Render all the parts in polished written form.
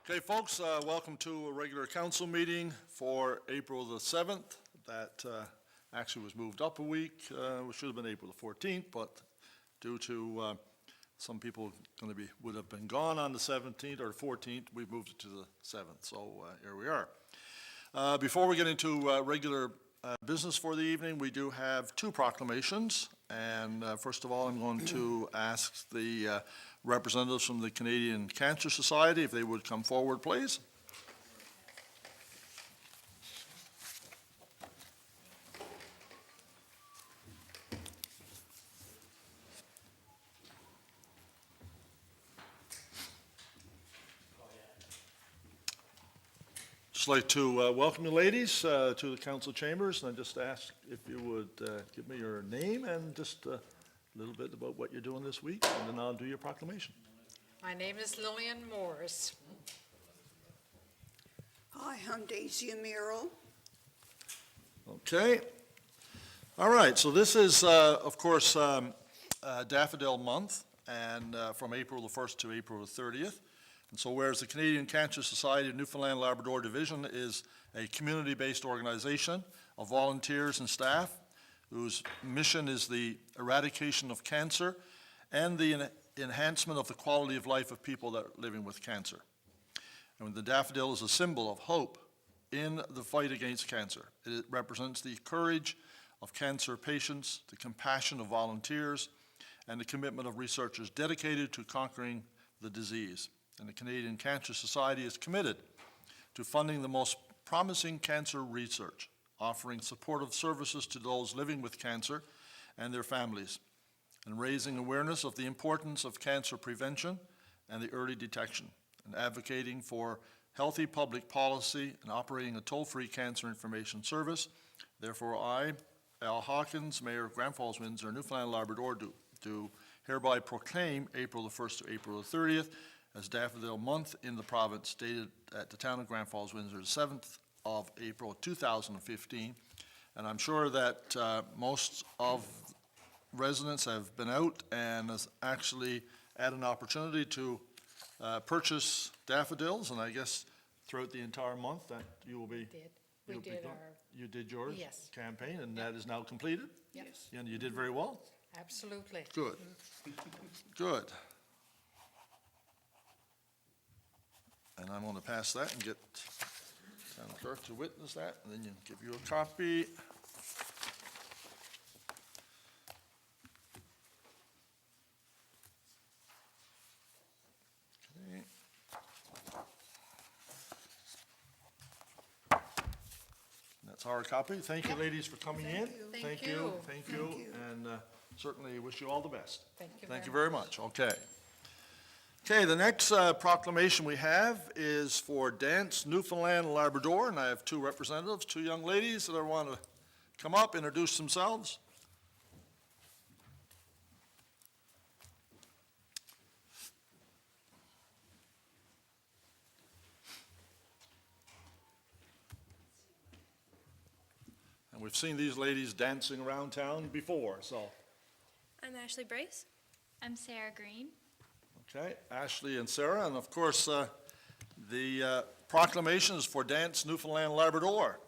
Okay, folks, welcome to a regular council meeting for April the 7th. That actually was moved up a week. It should have been April the 14th, but due to some people would have been gone on the 17th or 14th, we moved it to the 7th. So here we are. Before we get into regular business for the evening, we do have two proclamations. And first of all, I'm going to ask the representatives from the Canadian Cancer Society if they would come forward, please. Just like to welcome you ladies to the council chambers, and I just ask if you would give me your name and just a little bit about what you're doing this week, and then I'll do your proclamation. My name is Lillian Morris. Hi, I'm Daisy Amiro. Okay. All right, so this is, of course, Daffodil Month, and from April the 1st to April the 30th. And so whereas the Canadian Cancer Society of Newfoundland Labrador Division is a community-based organization of volunteers and staff whose mission is the eradication of cancer and the enhancement of the quality of life of people that are living with cancer. And the daffodil is a symbol of hope in the fight against cancer. It represents the courage of cancer patients, the compassion of volunteers, and the commitment of researchers dedicated to conquering the disease. And the Canadian Cancer Society is committed to funding the most promising cancer research, offering supportive services to those living with cancer and their families, and raising awareness of the importance of cancer prevention and the early detection, and advocating for healthy public policy and operating a toll-free cancer information service. Therefore, I, Al Hawkins, Mayor of Grand Falls-Windsor, Newfoundland Labrador, do hereby proclaim April the 1st to April the 30th as Daffodil Month in the province, dated at the town of Grand Falls-Windsor, the 7th of April 2015. And I'm sure that most of residents have been out and has actually had an opportunity to purchase daffodils, and I guess throughout the entire month that you will be. You did yours? Yes. Campaign, and that is now completed? Yes. And you did very well? Absolutely. Good. Good. And I'm going to pass that and get town clerk to witness that, and then you give you a copy. Okay. That's our copy. Thank you, ladies, for coming in. Thank you. Thank you. And certainly wish you all the best. Thank you very much. Okay. Okay, the next proclamation we have is for Dance Newfoundland and Labrador, and I have two representatives, two young ladies that I want to come up, introduce themselves. And we've seen these ladies dancing around town before, so. I'm Ashley Brace. I'm Sarah Green. Okay, Ashley and Sarah, and of course, the proclamation is for Dance Newfoundland and Labrador.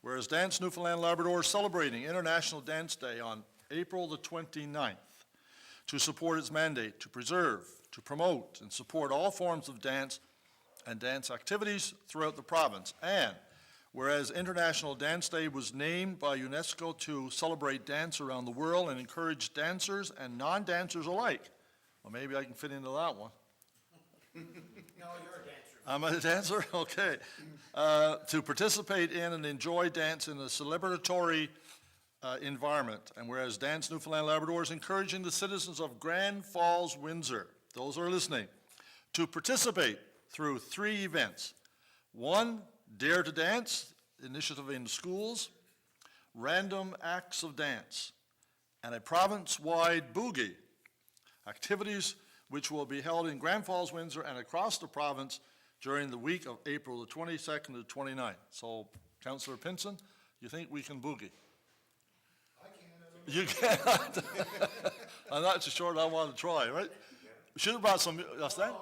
Whereas Dance Newfoundland and Labrador is celebrating International Dance Day on April the 29th to support its mandate to preserve, to promote, and support all forms of dance and dance activities throughout the province. And whereas International Dance Day was named by UNESCO to celebrate dance around the world and encourage dancers and non-dancers alike. Well, maybe I can fit into that one. No, you're a dancer. I'm a dancer? Okay. To participate in and enjoy dance in a celebratory environment. And whereas Dance Newfoundland Labrador is encouraging the citizens of Grand Falls-Windsor, those who are listening, to participate through three events. One, Dare to Dance, initiative in schools, random acts of dance, and a province-wide boogie, activities which will be held in Grand Falls-Windsor and across the province during the week of April the 22nd to 29th. So, Councillor Pinson, you think we can boogie? I can. You can't? I'm not so sure I want to try, right? Should have brought some, what's that?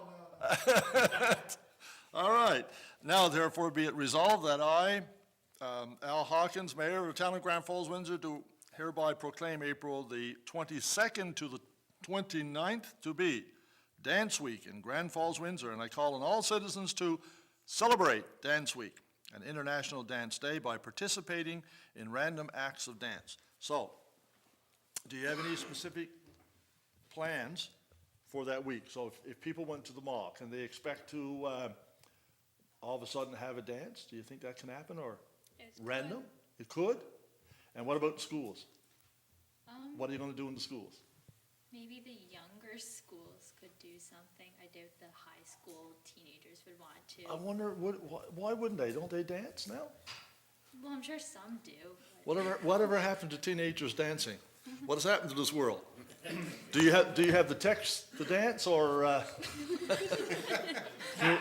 All right. Now therefore be it resolved that I, Al Hawkins, Mayor of the Town of Grand Falls-Windsor, do hereby proclaim April the 22nd to the 29th to be Dance Week in Grand Falls-Windsor, and I call on all citizens to celebrate Dance Week, an international dance day, by participating in random acts of dance. So, do you have any specific plans for that week? So if people went to the mall, can they expect to all of a sudden have a dance? Do you think that can happen, or It's random? It could? And what about schools? What are you going to do in the schools? Maybe the younger schools could do something. I doubt the high school teenagers would want to. I wonder, why wouldn't they? Don't they dance now? Well, I'm sure some do. But Whatever happened to teenagers dancing? What has happened to this world? Do you have the text to dance, or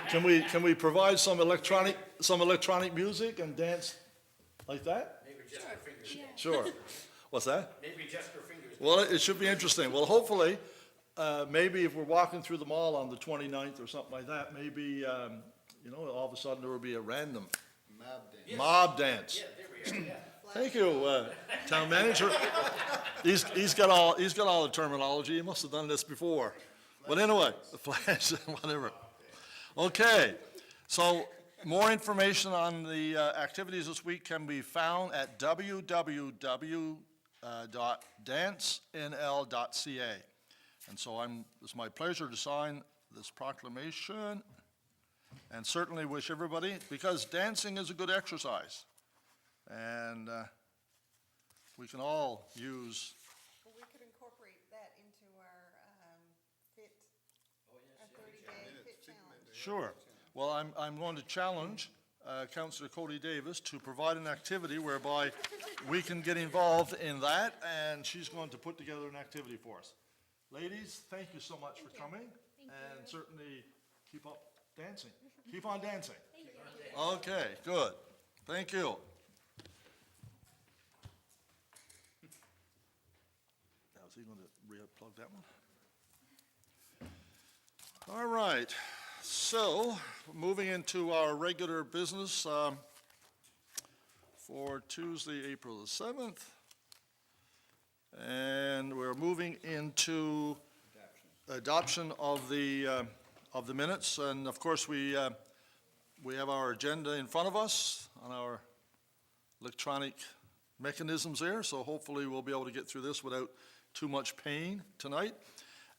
can we provide some electronic music and dance like that? Maybe just her fingers. Sure. What's that? Maybe just her fingers. Well, it should be interesting. Well, hopefully, maybe if we're walking through the mall on the 29th or something like that, maybe, all of a sudden there will be a random mob dance. Yeah, there we are, yeah. Thank you, Town Manager. He's got all the terminology. He must have done this before. But anyway, the flash, whatever. Okay, so more information on the activities this week can be found at www.dancenl.ca. And so it's my pleasure to sign this proclamation, and certainly wish everybody, because dancing is a good exercise. And we can all use, Well, we could incorporate that into our fit, our 30-day fit challenge. sure. Well, I'm going to challenge Councillor Cody Davis to provide an activity whereby we can get involved in that, and she's going to put together an activity for us. Ladies, thank you so much for coming, and certainly keep up dancing. Keep on dancing. Okay, good. Thank you. Now, is he going to re-plug that one? All right. So, moving into our regular business for Tuesday, April the 7th. And we're moving into adoption of the minutes. And of course, we have our agenda in front of us on our electronic mechanisms there. So hopefully we'll be able to get through this without too much pain tonight.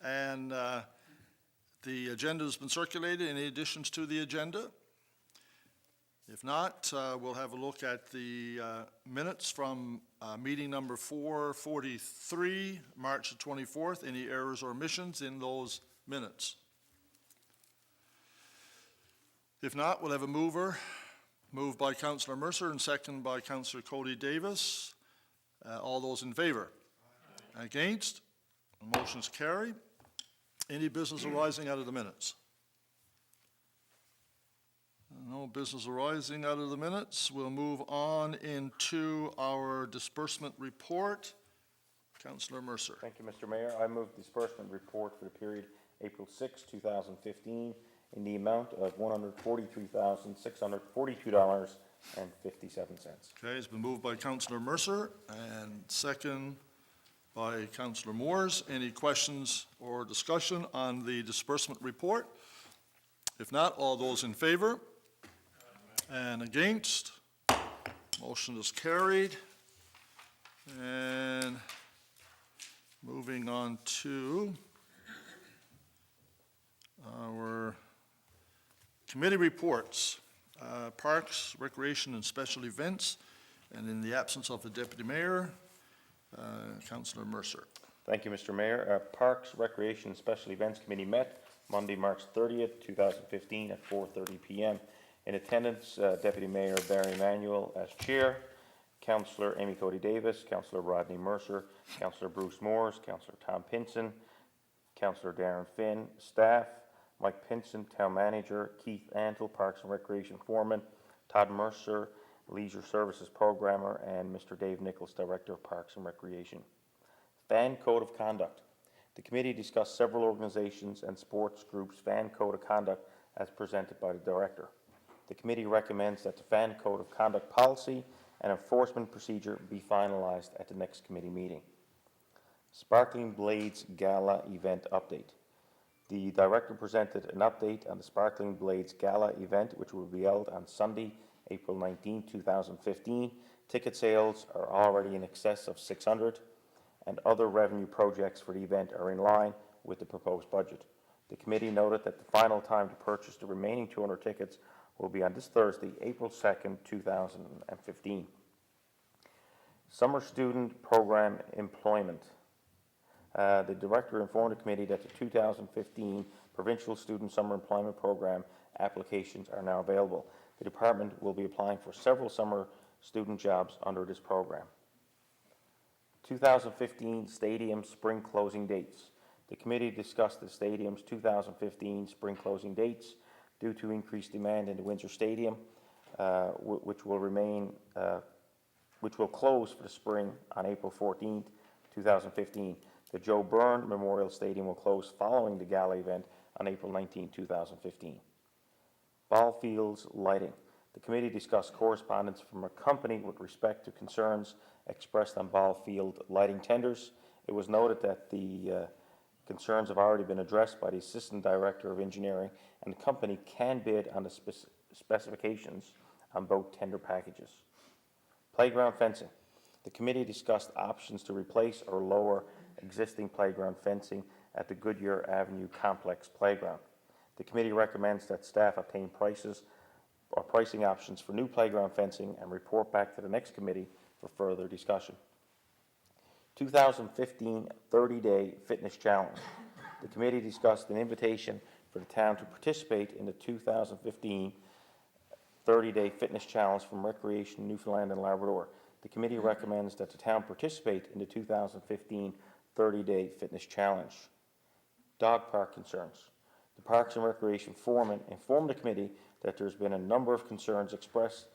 And the agenda has been circulated. Any additions to the agenda? If not, we'll have a look at the minutes from meeting number 443, March the 24th. Any errors or omissions in those minutes? If not, we'll have a moved by Councillor Mercer and second by Councillor Cody Davis. All those in favor? Against? The motion's carried. Any business arising out of the minutes? No business arising out of the minutes. We'll move on into our disbursement report. Councillor Mercer. Thank you, Mr. Mayor. I move disbursement report for the period April 6, 2015 in the amount of $143,642.57. Okay, it's been moved by Councillor Mercer and second by Councillor Moores. Any questions or discussion on the disbursement report? If not, all those in favor? And against? Motion is carried. And moving on to our committee reports, Parks, Recreation, and Special Events. And in the absence of the Deputy Mayor, Councillor Mercer. Thank you, Mr. Mayor. Parks, Recreation, and Special Events Committee met Monday, March 30th, 2015 at 4:30 p.m. In attendance, Deputy Mayor Barry Emanuel as chair, Councillor Amy Cody Davis, Councillor Rodney Mercer, Councillor Bruce Moores, Councillor Tom Pinson, Councillor Darren Finn, staff, Mike Pinson, Town Manager, Keith Antle, Parks and Recreation Foreman, Todd Mercer, Leisure Services Programmer, and Mr. Dave Nichols, Director of Parks and Recreation. Fan Code of Conduct. The committee discussed several organizations and sports groups' fan code of conduct as presented by the Director. The committee recommends that the fan code of conduct policy and enforcement procedure be finalized at the next committee meeting. Sparkling Blades Gala event update. The Director presented an update on the Sparkling Blades Gala event, which will be held on Sunday, April 19, 2015. Ticket sales are already in excess of 600, and other revenue projects for the event are in line with the proposed budget. The committee noted that the final time to purchase the remaining 200 tickets will be on this Thursday, April 2nd, 2015. Summer Student Program Employment. The Director informed the committee that the 2015 Provincial Student Summer Employment Program applications are now available. The department will be applying for several summer student jobs under this program. 2015 Stadium Spring Closing Dates. The committee discussed the stadium's 2015 spring closing dates due to increased demand in the Windsor Stadium, which will close for the spring on April 14, 2015. The Joe Byrne Memorial Stadium will close following the gala event on April 19, 2015. Ball fields lighting. The committee discussed correspondence from a company with respect to concerns expressed on ball field lighting tenders. It was noted that the concerns have already been addressed by the Assistant Director of Engineering, and the company can bid on the specifications on both tender packages. Playground fencing. The committee discussed options to replace or lower existing playground fencing at the Goodyear Avenue Complex Playground. The committee recommends that staff obtain prices or pricing options for new playground fencing and report back to the next committee for further discussion. 2015 30-Day Fitness Challenge. The committee discussed an invitation for the town to participate in the 2015 30-Day Fitness Challenge from Recreation Newfoundland and Labrador. The committee recommends that the town participate in the 2015 30-Day Fitness Challenge. Dog park concerns. The Parks and Recreation Foreman informed the committee that there's been a number of concerns expressed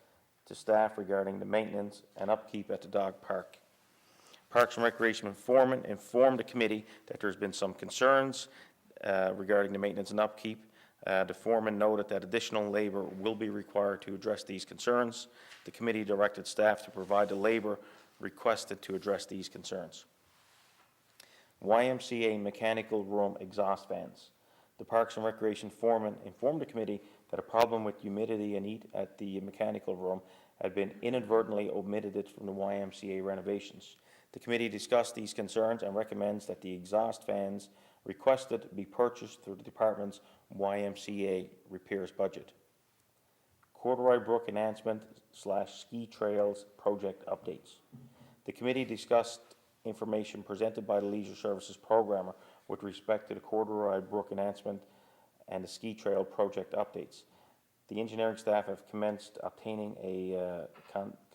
to staff regarding the maintenance and upkeep at the dog park. Parks and Recreation Foreman informed the committee that there's been some concerns regarding the maintenance and upkeep. The foreman noted that additional labor will be required to address these concerns. The committee directed staff to provide the labor requested to address these concerns. YMCA mechanical room exhaust fans. The Parks and Recreation Foreman informed the committee that a problem with humidity and heat at the mechanical room had been inadvertently omitted from the YMCA renovations. The committee discussed these concerns and recommends that the exhaust fans requested be purchased through the department's YMCA repairs budget. Corduroy Brook Enhancement / Ski Trails Project Updates. The committee discussed information presented by the Leisure Services Programmer with respect to the Corduroy Brook Enhancement and the Ski Trail Project updates. The engineering staff have commenced obtaining a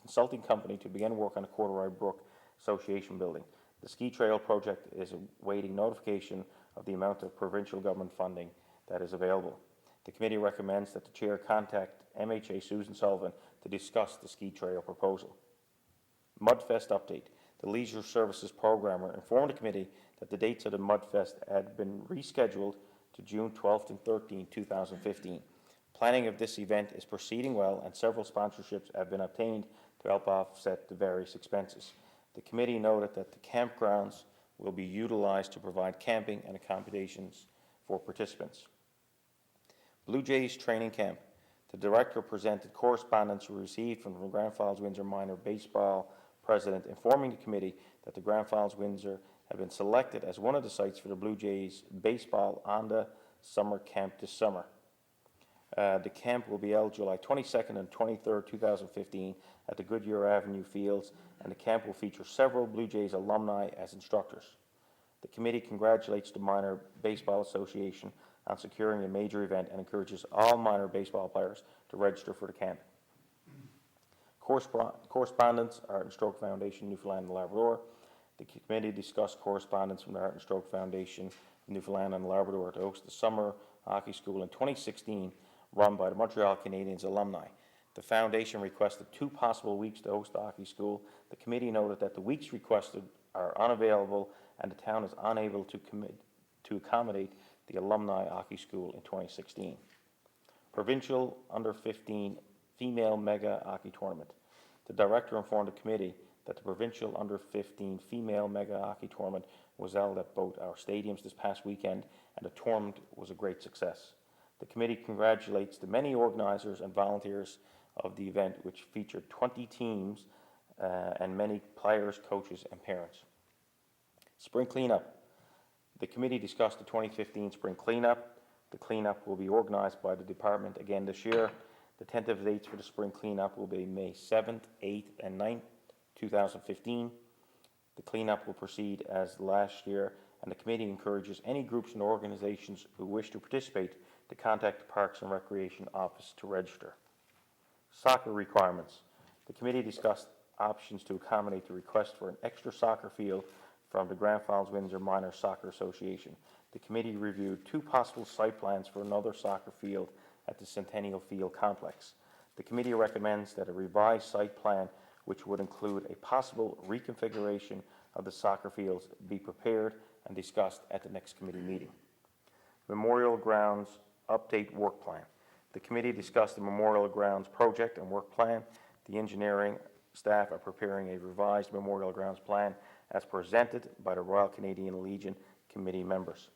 consulting company to begin work on the Corduroy Brook Association building. The Ski Trail Project is awaiting notification of the amount of provincial government funding that is available. The committee recommends that the chair contact MHA Susan Sullivan to discuss the ski trail proposal. Mudfest update. The Leisure Services Programmer informed the committee that the dates of the Mudfest had been rescheduled to June 12th and 13th, 2015. Planning of this event is proceeding well, and several sponsorships have been obtained to help offset the various expenses. The committee noted that the campgrounds will be utilized to provide camping and accommodations for participants. Blue Jays Training Camp. The director presented correspondence received from the Grand Falls-Windsor Minor Baseball President informing the committee that the Grand Falls-Windsor have been selected as one of the sites for the Blue Jays baseball on the summer camp this summer. The camp will be held July 22nd and 23rd, 2015 at the Goodyear Avenue Fields, and the camp will feature several Blue Jays alumni as instructors. The committee congratulates the Minor Baseball Association on securing a major event and encourages all minor baseball players to register for the camp. Correspondence, Heart and Stroke Foundation, Newfoundland and Labrador. The committee discussed correspondence from the Heart and Stroke Foundation, Newfoundland and Labrador to host the summer hockey school in 2016 run by the Montreal Canadiens alumni. The foundation requested 2 possible weeks to host the hockey school. The committee noted that the weeks requested are unavailable and the town is unable to accommodate the alumni hockey school in 2016. Provincial Under-15 Female Mega Hockey Tournament. The director informed the committee that the Provincial Under-15 Female Mega Hockey Tournament was held at both our stadiums this past weekend, and the tournament was a great success. The committee congratulates the many organisers and volunteers of the event, which featured 20 teams and many players, coaches and parents. Spring cleanup. The committee discussed the 2015 spring cleanup. The cleanup will be organised by the department again this year. The tentative dates for the spring cleanup will be May 7th, 8th and 9th, 2015. The cleanup will proceed as last year, and the committee encourages any groups and organizations who wish to participate to contact the Parks and Recreation Office to register. Soccer requirements. The committee discussed options to accommodate the request for an extra soccer field from the Grand Falls-Windsor Minor Soccer Association. The committee reviewed 2 possible site plans for another soccer field at the Centennial Field complex. The committee recommends that a revised site plan, which would include a possible reconfiguration of the soccer fields, be prepared and discussed at the next committee meeting. Memorial Grounds Update Work Plan. The committee discussed the Memorial Grounds project and work plan. The engineering staff are preparing a revised Memorial Grounds plan as presented by the Royal Canadian Legion committee members.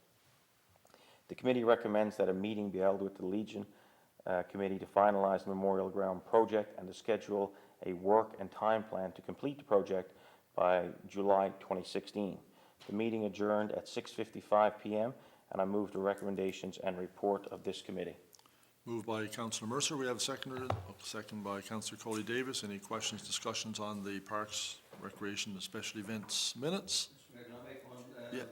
The committee recommends that a meeting be held with the Legion committee to finalize the Memorial Ground project and to schedule a work and time plan to complete the project by July 2016. The meeting adjourned at 6:55 p.m. and I move the recommendations and report of this committee. Moved by Councillor Mercer. We have a second by Councillor Coley Davis. Any questions, discussions on the Parks, Recreation, and Special Events minutes? Mr. Mayor, can I make one? Yeah.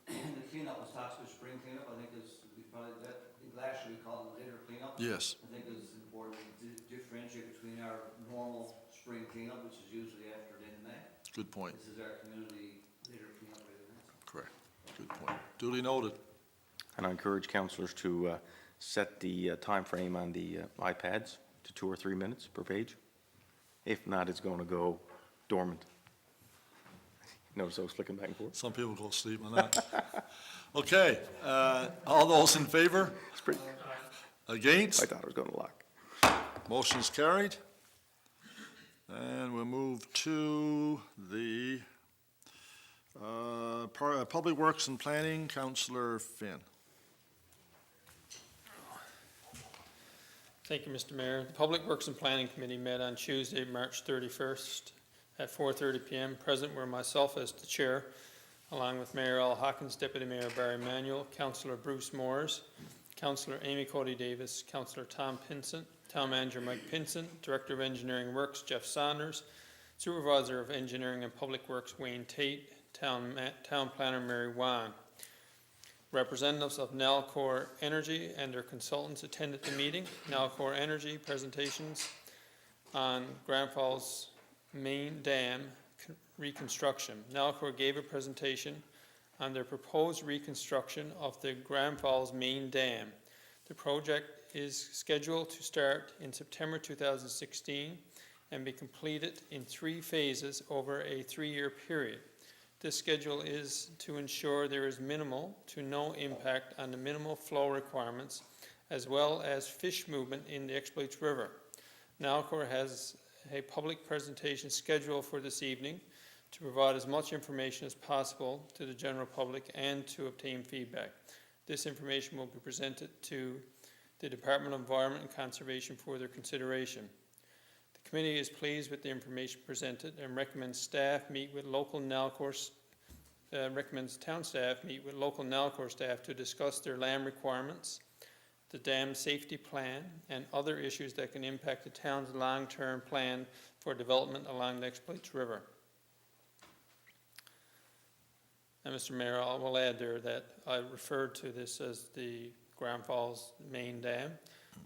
In the cleanup, was talks about spring cleanup, I think is, we probably, I think last year we called it later cleanup. Yes. I think it's important to differentiate between our normal spring cleanup, which is usually after the end of May. Good point. This is our community later cleanup event. Correct. Good point. Duly noted. And I encourage councillors to set the time frame on the iPads to 2 or 3 minutes per page. If not, it's going to go dormant. Notice I was flicking back and forth. Some people go to sleep on that. Okay, all those in favor? It's pretty. Against? I thought it was going to lock. Motion's carried. And we'll move to the Public Works and Planning, Councillor Finn. Thank you, Mr. Mayor. The Public Works and Planning Committee met on Tuesday, March 31st at 4:30 p.m. Present were myself as the chair, along with Mayor Al Hawkins, Deputy Mayor Barry Manuel, Councillor Bruce Moores, Councillor Amy Cody Davis, Councillor Tom Pinsent, Town Manager Mike Pinsent, Director of Engineering Works Jeff Saunders, Supervisor of Engineering and Public Works Wayne Tate, Town Planner Mary Wan. Representatives of Nalcor Energy and their consultants attended the meeting. Nalcor Energy presentations on Grand Falls Main Dam reconstruction. Nalcor gave a presentation on their proposed reconstruction of the Grand Falls Main Dam. The project is scheduled to start in September 2016 and be completed in 3 phases over a 3-year period. This schedule is to ensure there is minimal to no impact on the minimal flow requirements as well as fish movement in the Exploits River. Nalcor has a public presentation scheduled for this evening to provide as much information as possible to the general public and to obtain feedback. This information will be presented to the Department of Environment and Conservation for their consideration. The committee is pleased with the information presented and recommends staff meet with local Nalcor, recommends town staff meet with local Nalcor staff to discuss their land requirements, the dam safety plan, and other issues that can impact the town's long-term plan for development along the Exploits River. And Mr. Mayor, I will add there that I referred to this as the Grand Falls Main Dam,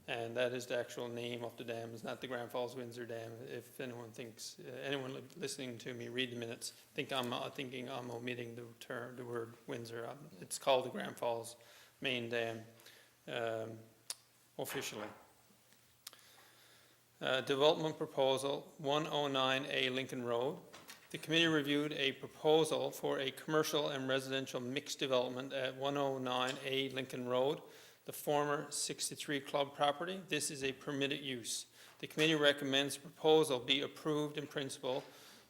and that is the actual name of the dam. It's not the Grand Falls-Windsor Dam. If anyone thinks, anyone listening to me read the minutes, thinking I'm omitting the word Windsor. It's called the Grand Falls Main Dam officially. Development proposal 109A Lincoln Road. The committee reviewed a proposal for a commercial and residential mixed development at 109A Lincoln Road. the former 63 Club property. This is a permitted use. The committee recommends the proposal be approved in principle,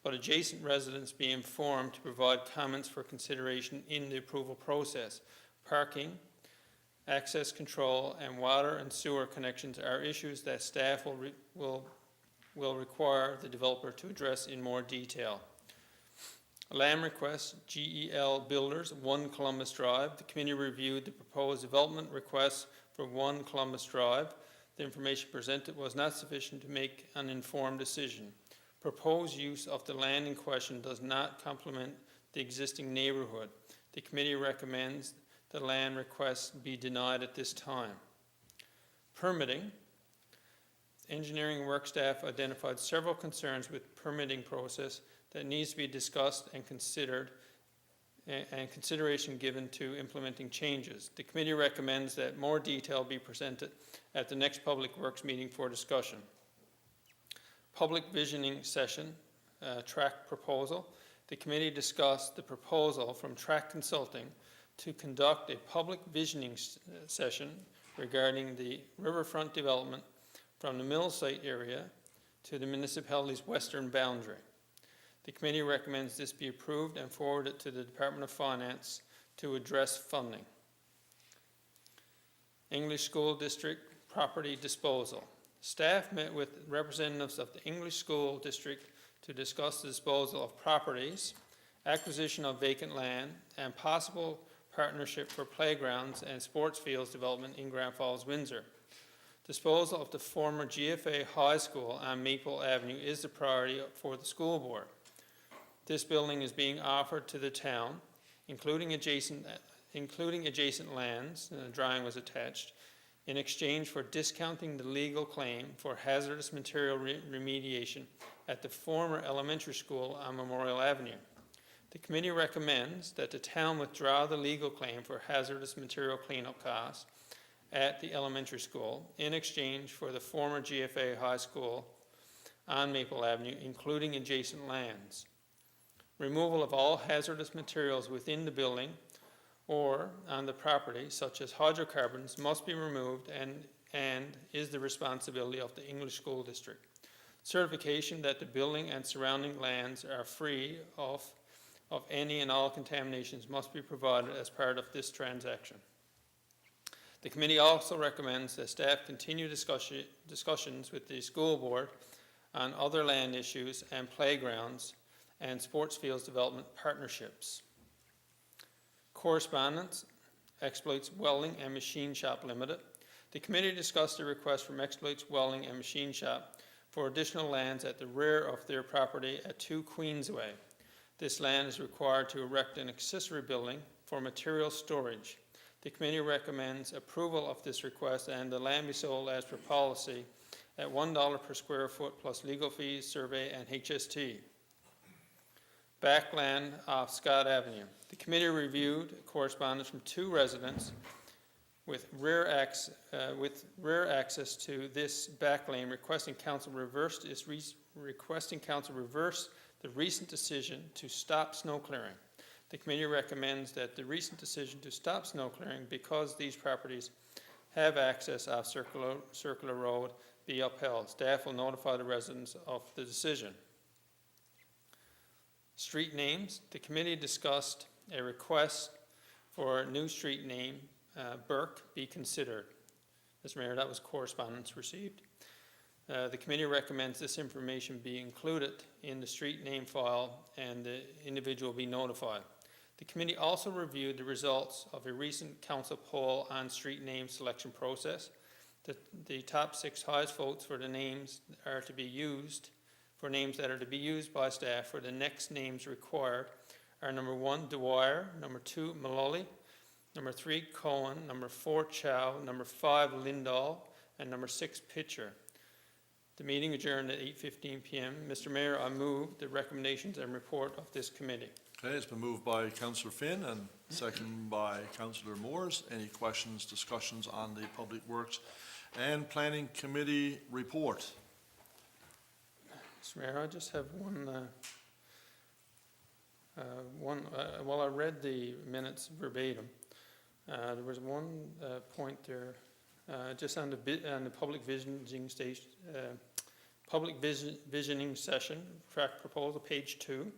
but adjacent residents be informed to provide comments for consideration in the approval process. Parking, access control, and water and sewer connections are issues that staff will require the developer to address in more detail. Land request, GEL Builders, 1 Columbus Drive. The committee reviewed the proposed development request for 1 Columbus Drive. The information presented was not sufficient to make an informed decision. Proposed use of the land in question does not complement the existing neighborhood. The committee recommends the land request be denied at this time. Permitting. Engineering work staff identified several concerns with permitting process that needs to be discussed and considered, and consideration given to implementing changes. The committee recommends that more detail be presented at the next Public Works meeting for discussion. Public visioning session, track proposal. The committee discussed the proposal from Track Consulting to conduct a public visioning session regarding the riverfront development from the mill site area to the municipality's western boundary. The committee recommends this be approved and forwarded to the Department of Finance to address funding. English School District property disposal. Staff met with representatives of the English School District to discuss the disposal of properties, acquisition of vacant land, and possible partnership for playgrounds and sports fields development in Grand Falls-Windsor. Disposal of the former GFA High School on Maple Avenue is the priority for the school board. This building is being offered to the town, including adjacent lands, the drawing was attached, in exchange for discounting the legal claim for hazardous material remediation at the former elementary school on Memorial Avenue. The committee recommends that the town withdraw the legal claim for hazardous material cleanup costs at the elementary school in exchange for the former GFA High School on Maple Avenue, including adjacent lands. Removal of all hazardous materials within the building or on the property, such as hydrocarbons, must be removed and is the responsibility of the English School District. Certification that the building and surrounding lands are free of any and all contaminations must be provided as part of this transaction. The committee also recommends that staff continue discussions with the school board on other land issues and playgrounds and sports fields development partnerships. Correspondence, Exploits Welding and Machine Shop Limited. The committee discussed a request from Exploits Welding and Machine Shop for additional lands at the rear of their property at 2 Queensway. This land is required to erect an accessory building for material storage. The committee recommends approval of this request and the land be sold as per policy at $1 per square foot plus legal fees, survey, and HST. Backland off Scott Avenue. The committee reviewed correspondence from 2 residents with rear access to this back lane requesting council reverse the recent decision to stop snow clearing. The committee recommends that the recent decision to stop snow clearing because these properties have access off Circular Road be upheld. Staff will notify the residents of the decision. Street names. The committee discussed a request for a new street name, Burke, be considered. Mr. Mayor, that was correspondence received. The committee recommends this information be included in the street name file and the individual be notified. The committee also reviewed the results of a recent council poll on street name selection process. The top 6 highest votes for the names are to be used, for names that are to be used by staff for the next names required are number 1, Dwyer, number 2, Malloy, number 3, Cohen, number 4, Chow, number 5, Lindahl, and number 6, Pitcher. The meeting adjourned at 8:15 p.m. Mr. Mayor, I move the recommendations and report of this committee. Okay, it's been moved by Councillor Finn and seconded by Councillor Moores. Any questions, discussions on the Public Works and Planning Committee report? Mr. Mayor, I just have while I read the minutes verbatim, There was one point there, just on the public visioning station, public visioning session, track proposal, page 2.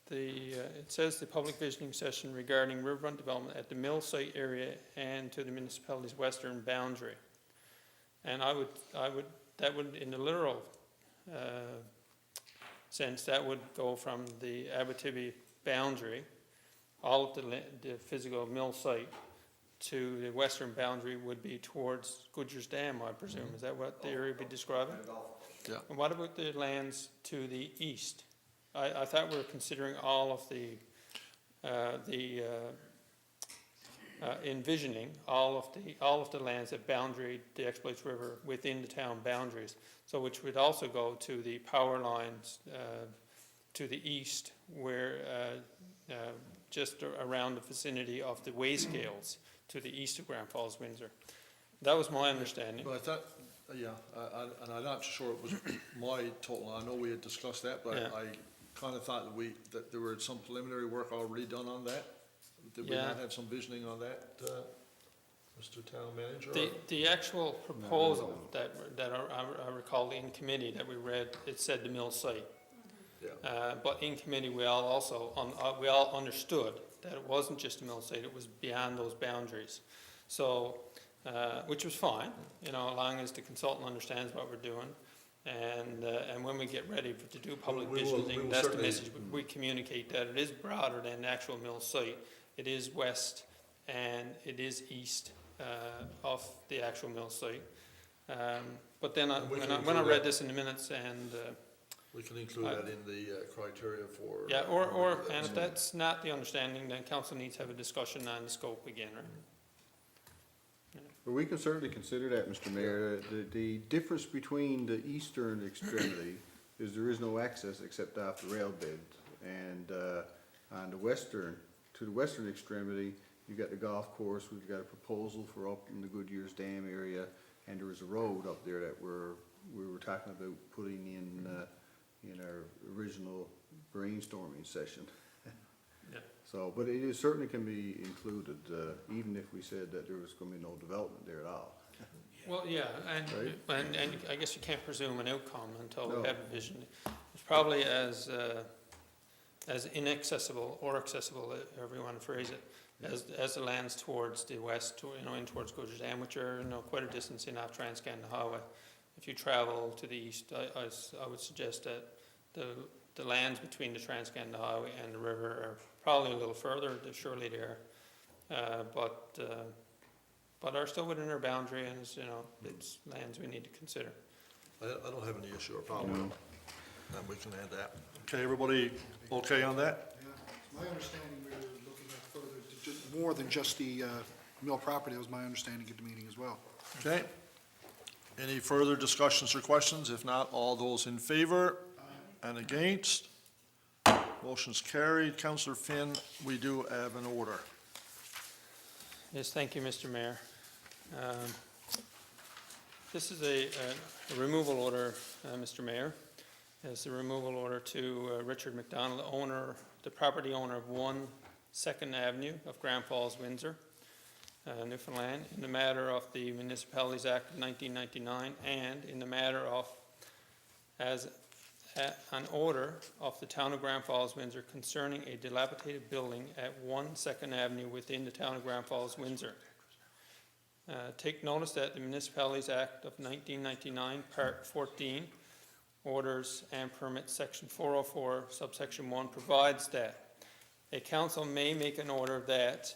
It says the public visioning session regarding riverfront development at the mill site area and to the municipality's western boundary. And that would, in the literal sense, that would go from the Abitibi boundary, all of the physical mill site, to the western boundary would be towards Goodyear's Dam, I presume. Is that what the area would be describing? Yeah. And what about the lands to the east? I thought we were considering all of envisioning all of the lands that boundary the Exploits River within the town boundaries. So which would also go to the power lines to the east, where just around the vicinity of the weigh scales to the east of Grand Falls-Windsor. That was my understanding. But I thought, and I'm not sure it was my total, I know we had discussed that, but Yeah. I kind of thought that there were some preliminary work already done on that. Did we Yeah. not have some visioning on that, Mr. Town Manager? The actual proposal that I recall in committee that we read, it said the mill site. Yeah. But in committee, we all understood that it wasn't just a mill site, it was beyond those boundaries. So, which was fine, as long as the consultant understands what we're doing. And when we get ready to do public We will visioning, that's the certainly- message. We communicate that it is broader than the actual mill site. It is west and it is east of the actual mill site. But then And we can when I include read that. this in the minutes and We can include that in the criteria for. yeah, and if that's not the understanding, then council needs to have a discussion on the scope again, right? Well, we can certainly consider that, Mr. Mayor. The difference between the eastern extremity is there is no access except off the rail bed. And on the western extremity, you've got the golf course, we've got a proposal for up in the Goodyear's Dam area, and there is a road up there that we were talking about putting in our original brainstorming session. Yeah. So, but it certainly can be included, even if we said that there was gonna be no development there at all. Well, yeah, Right. and I guess you can't presume an outcome until No. we have a vision. It's probably as inaccessible or accessible, however you want to phrase it, as the lands towards the west, in towards Goodyear's Dam, which are, quite a distance in off Transcanada Highway. If you travel to the east, I would suggest that the lands between the Transcanada Highway and the river are probably a little further, surely they are, but are still within our boundary, and it's lands we need to consider. I don't have any issue or problem with it, and we can add that. Okay, everybody okay on that? Yeah, it's my understanding we were looking at further, more than just the mill property. That was my understanding at the meeting as well. Okay. Any further discussions or questions? If not, all those in favor and against? Motion's carried. Councillor Finn, we do have an order. Yes, thank you, Mr. Mayor. This is a removal order, Mr. Mayor. It's a removal order to Richard McDonald, the property owner of 1 2nd Avenue of Grand Falls-Windsor, Newfoundland, in the matter of the Municipalities Act of 1999 and in the matter of an order of the Town of Grand Falls-Windsor concerning a dilapidated building at 1 2nd Avenue within the Town of Grand Falls-Windsor. Take notice that the Municipalities Act of 1999, Part 14, Orders and Permits, Section 404, Subsection 1, provides that a council may make an order that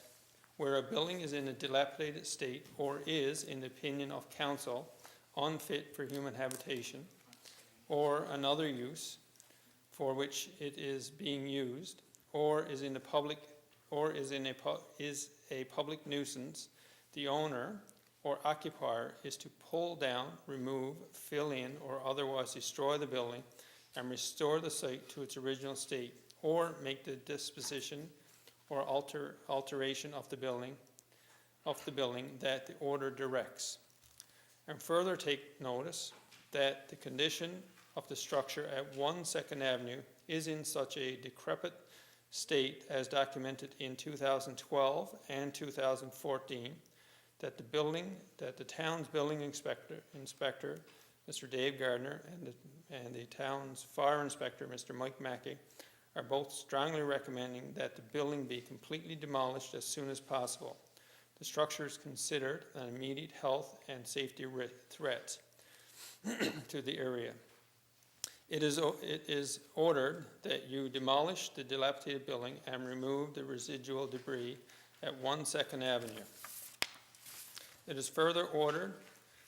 where a building is in a dilapidated state or is, in the opinion of council, unfit for human habitation or another use for which it is being used or is in a public nuisance, the owner or occupier is to pull down, remove, fill in, or otherwise destroy the building and restore the site to its original state, or make the disposition or alteration of the building that the order directs. And further take notice that the condition of the structure at 1 2nd Avenue is in such a decrepit state, as documented in 2012 and 2014, that the town's building inspector, Mr. Dave Gardner, and the town's fire inspector, Mr. Mike Mackey, are both strongly recommending that the building be completely demolished as soon as possible. The structure is considered an immediate health and safety threat to the area. It is ordered that you demolish the dilapidated building and remove the residual debris at 1 2nd Avenue. It is further ordered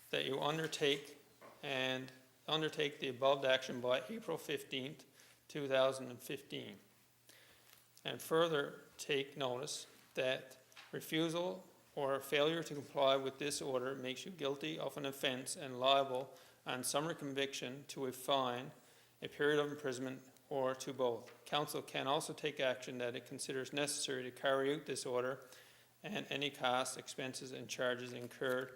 that you undertake the above action by April 15th, 2015. And further take notice that refusal or failure to comply with this order makes you guilty of an offense and liable on summary conviction to a fine, a period of imprisonment, or to both. Council can also take action that it considers necessary to carry out this order and any costs, expenses, and charges incurred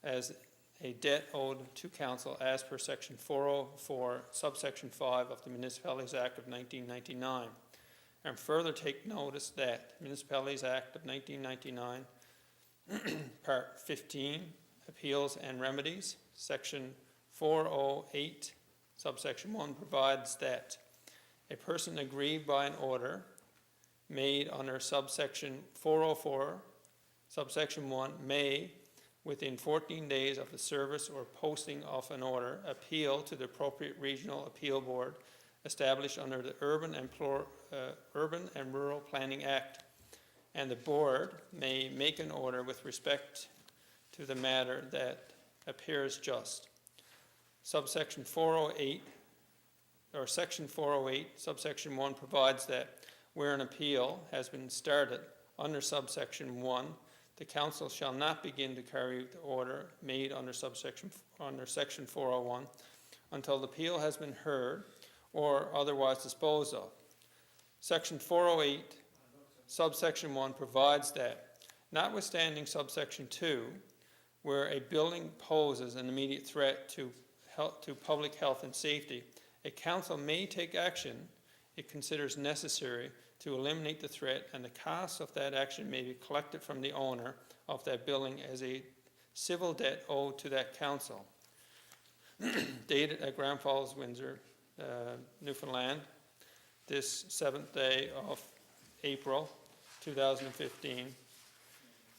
as a debt owed to council as per section 404, subsection 5 of the Municipalities Act of 1999. And further take notice that Municipalities Act of 1999, Part 15, Appeals and Remedies, section 408, subsection 1 provides that a person aggrieved by an order made under subsection 404, subsection 1, may, within 14 days of the service or posting of an order, appeal to the appropriate regional appeal board established under the Urban and Rural Planning Act, and the board may make an order with respect to the matter that appears just. Subsection 408, or section 408, subsection 1 provides that where an appeal has been started under subsection 1, the council shall not begin to carry out the order made under section 401 until the appeal has been heard or otherwise disposed of. Section 408, subsection 1 provides that, notwithstanding subsection 2, where a building poses an immediate threat to public health and safety, a council may take action it considers necessary to eliminate the threat, and the costs of that action may be collected from the owner of that building as a civil debt owed to that council. Dated at Grand Falls-Windsor, Newfoundland, this 7th day of April 2015.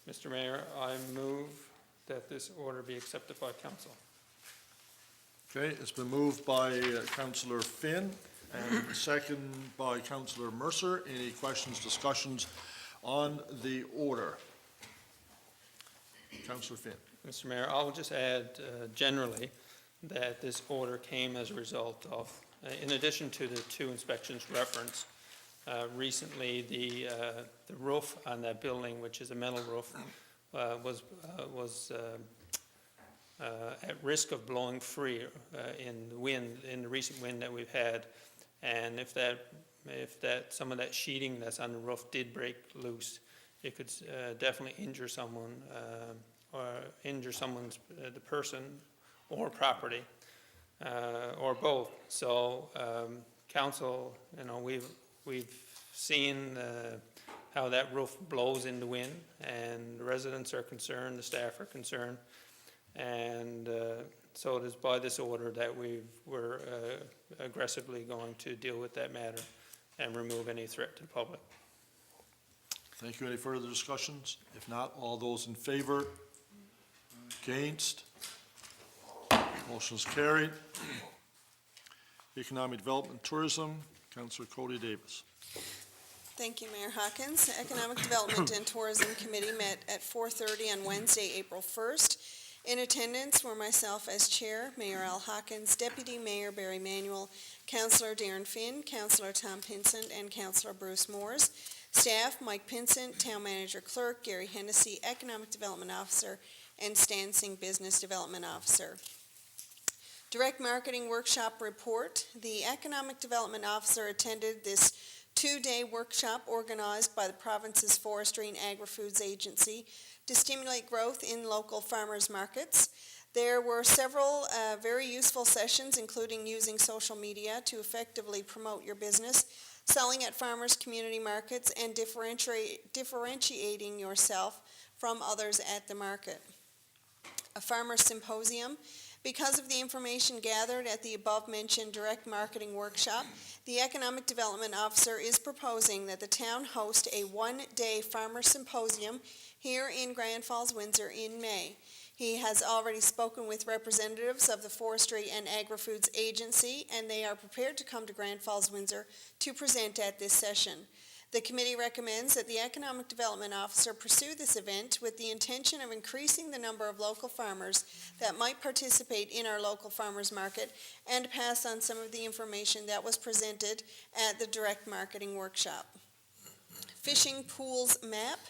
Mr. Mayor, I move that this order be accepted by council. Okay, it's been moved by Councillor Finn and second by Councillor Mercer. Any questions, discussions on the order? Councillor Finn. Mr. Mayor, I'll just add generally that this order came as a result of, in addition to the 2 inspections referenced, recently the roof on that building, which is a metal roof, was at risk of blowing free in the recent wind that we've had. And if some of that sheeting that's on the roof did break loose, it could definitely injure someone or injure the person or property or both. So council, we've seen how that roof blows in the wind, and the residents are concerned, the staff are concerned, and so it is by this order that we're aggressively going to deal with that matter and remove any threat to the public. Thank you. Any further discussions? If not, all those in favor? Against? Motion is carried. Economic Development Tourism, Councillor Cody Davis. Thank you, Mayor Hawkins. The Economic Development and Tourism Committee met at 4:30 on Wednesday, April 1st. In attendance were myself as chair, Mayor Al Hawkins, Deputy Mayor Barry Manuel, Councillor Darren Finn, Councillor Tom Pinsent, and Councillor Bruce Moores. Staff, Mike Pinsent, Town Manager Clerk, Gary Hennessy, Economic Development Officer, and Stan Singh, Business Development Officer. Direct Marketing Workshop Report. The Economic Development Officer attended this 2-day workshop organized by the province's Forestry and Agri-Foods Agency to stimulate growth in local farmers markets. There were several very useful sessions, including using social media to effectively promote your business, selling at farmers' community markets, and differentiating yourself from others at the market. A farmers' symposium. Because of the information gathered at the above-mentioned direct marketing workshop, the Economic Development Officer is proposing that the town host a one-day farmers' symposium here in Grand Falls-Windsor in May. He has already spoken with representatives of the Forestry and Agri-Foods Agency, and they are prepared to come to Grand Falls-Windsor to present at this session. The committee recommends that the Economic Development Officer pursue this event with the intention of increasing the number of local farmers that might participate in our local farmers market and pass on some of the information that was presented at the direct marketing workshop. Fishing pools map.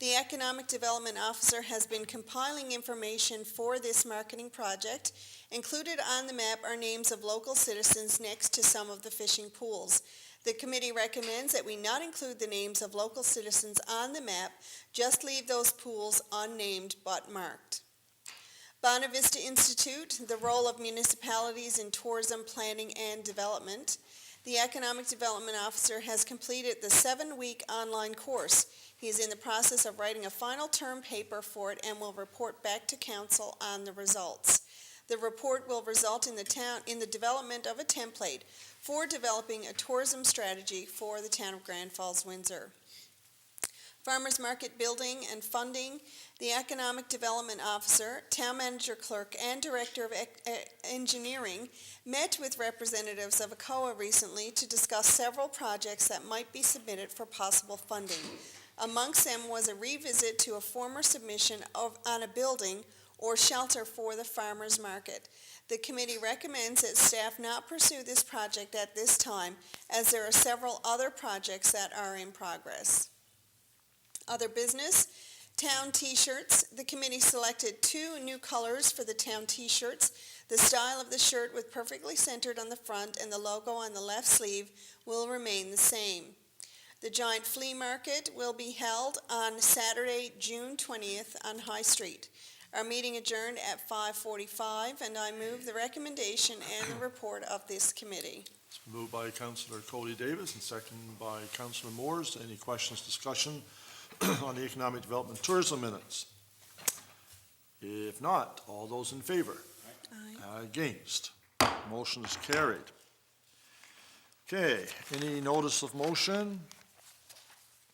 The Economic Development Officer has been compiling information for this marketing project. Included on the map are names of local citizens next to some of the fishing pools. The committee recommends that we not include the names of local citizens on the map, just leave those pools unnamed but marked. Bonavista Vista Institute, the role of municipalities in tourism planning and development. The Economic Development Officer has completed the 7-week online course. He is in the process of writing a final term paper for it and will report back to council on the results. The report will result in the development of a template for developing a tourism strategy for the town of Grand Falls-Windsor. Farmers Market building and funding. The Economic Development Officer, Town Manager Clerk, and Director of Engineering met with representatives of ACOA recently to discuss several projects that might be submitted for possible funding. Amongst them was a revisit to a former submission on a building or shelter for the farmers market. The committee recommends that staff not pursue this project at this time, as there are several other projects that are in progress. Other business, town t-shirts. The committee selected 2 new colors for the town t-shirts. The style of the shirt with perfectly centered on the front and the logo on the left sleeve will remain the same. The giant flea market will be held on Saturday, June 20th on High Street. Our meeting adjourned at 5:45, and I move the recommendation and the report of this committee. It's moved by Councillor Cody Davis and seconded by Councillor Moores. Any questions, discussion on the Economic Development Tourism minutes? If not, all those in favor? Aye. Against? Motion is carried. Okay, any notice of motion?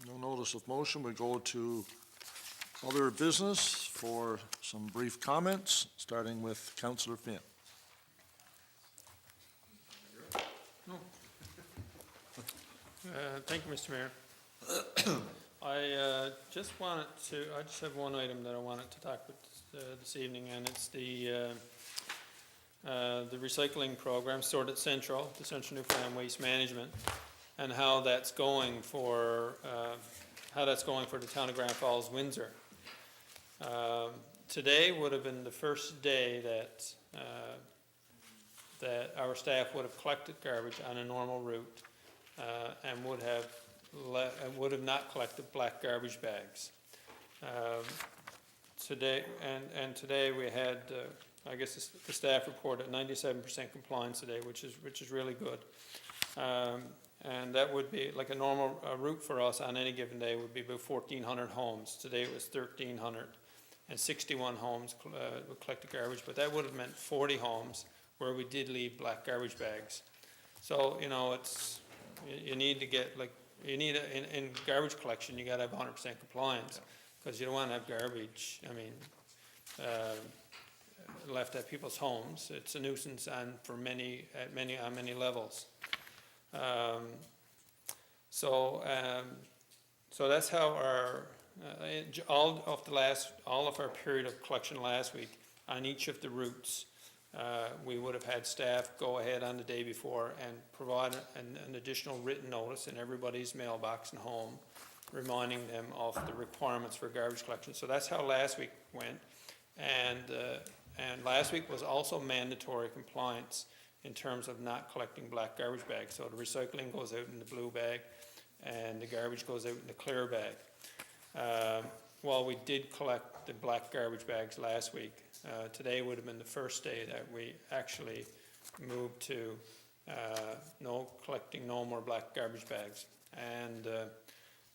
No notice of motion. We go to other business for some brief comments, starting with Councillor Finn. Thank you, Mr. Mayor. I just have one item that I wanted to talk about this evening, and it's the recycling program, Sorted Central, the Central Newfoundland Waste Management, and how that's going for the town of Grand Falls-Windsor. Today would have been the first day that our staff would have collected garbage on a normal route and would have not collected black garbage bags. Today we had, I guess the staff reported 97% compliance today, which is really good. And that would be like a normal route for us on any given day would be about 1,400 homes. Today it was 1,300. And 61 homes collected garbage, but that would have meant 40 homes where we did leave black garbage bags. So, you need to get, in garbage collection, you gotta have 100% compliance, because you don't wanna have garbage, left at people's homes. It's a nuisance on many levels. So that's how our, all of our period of collection last week, on each of the routes, we would have had staff go ahead on the day before and provide an additional written notice in everybody's mailbox and home, reminding them of the requirements for garbage collection. So that's how last week went. And last week was also mandatory compliance in terms of not collecting black garbage bags. So the recycling goes out in the blue bag and the garbage goes out in the clear bag. While we did collect the black garbage bags last week, today would have been the first day that we actually moved to no collecting no more black garbage bags.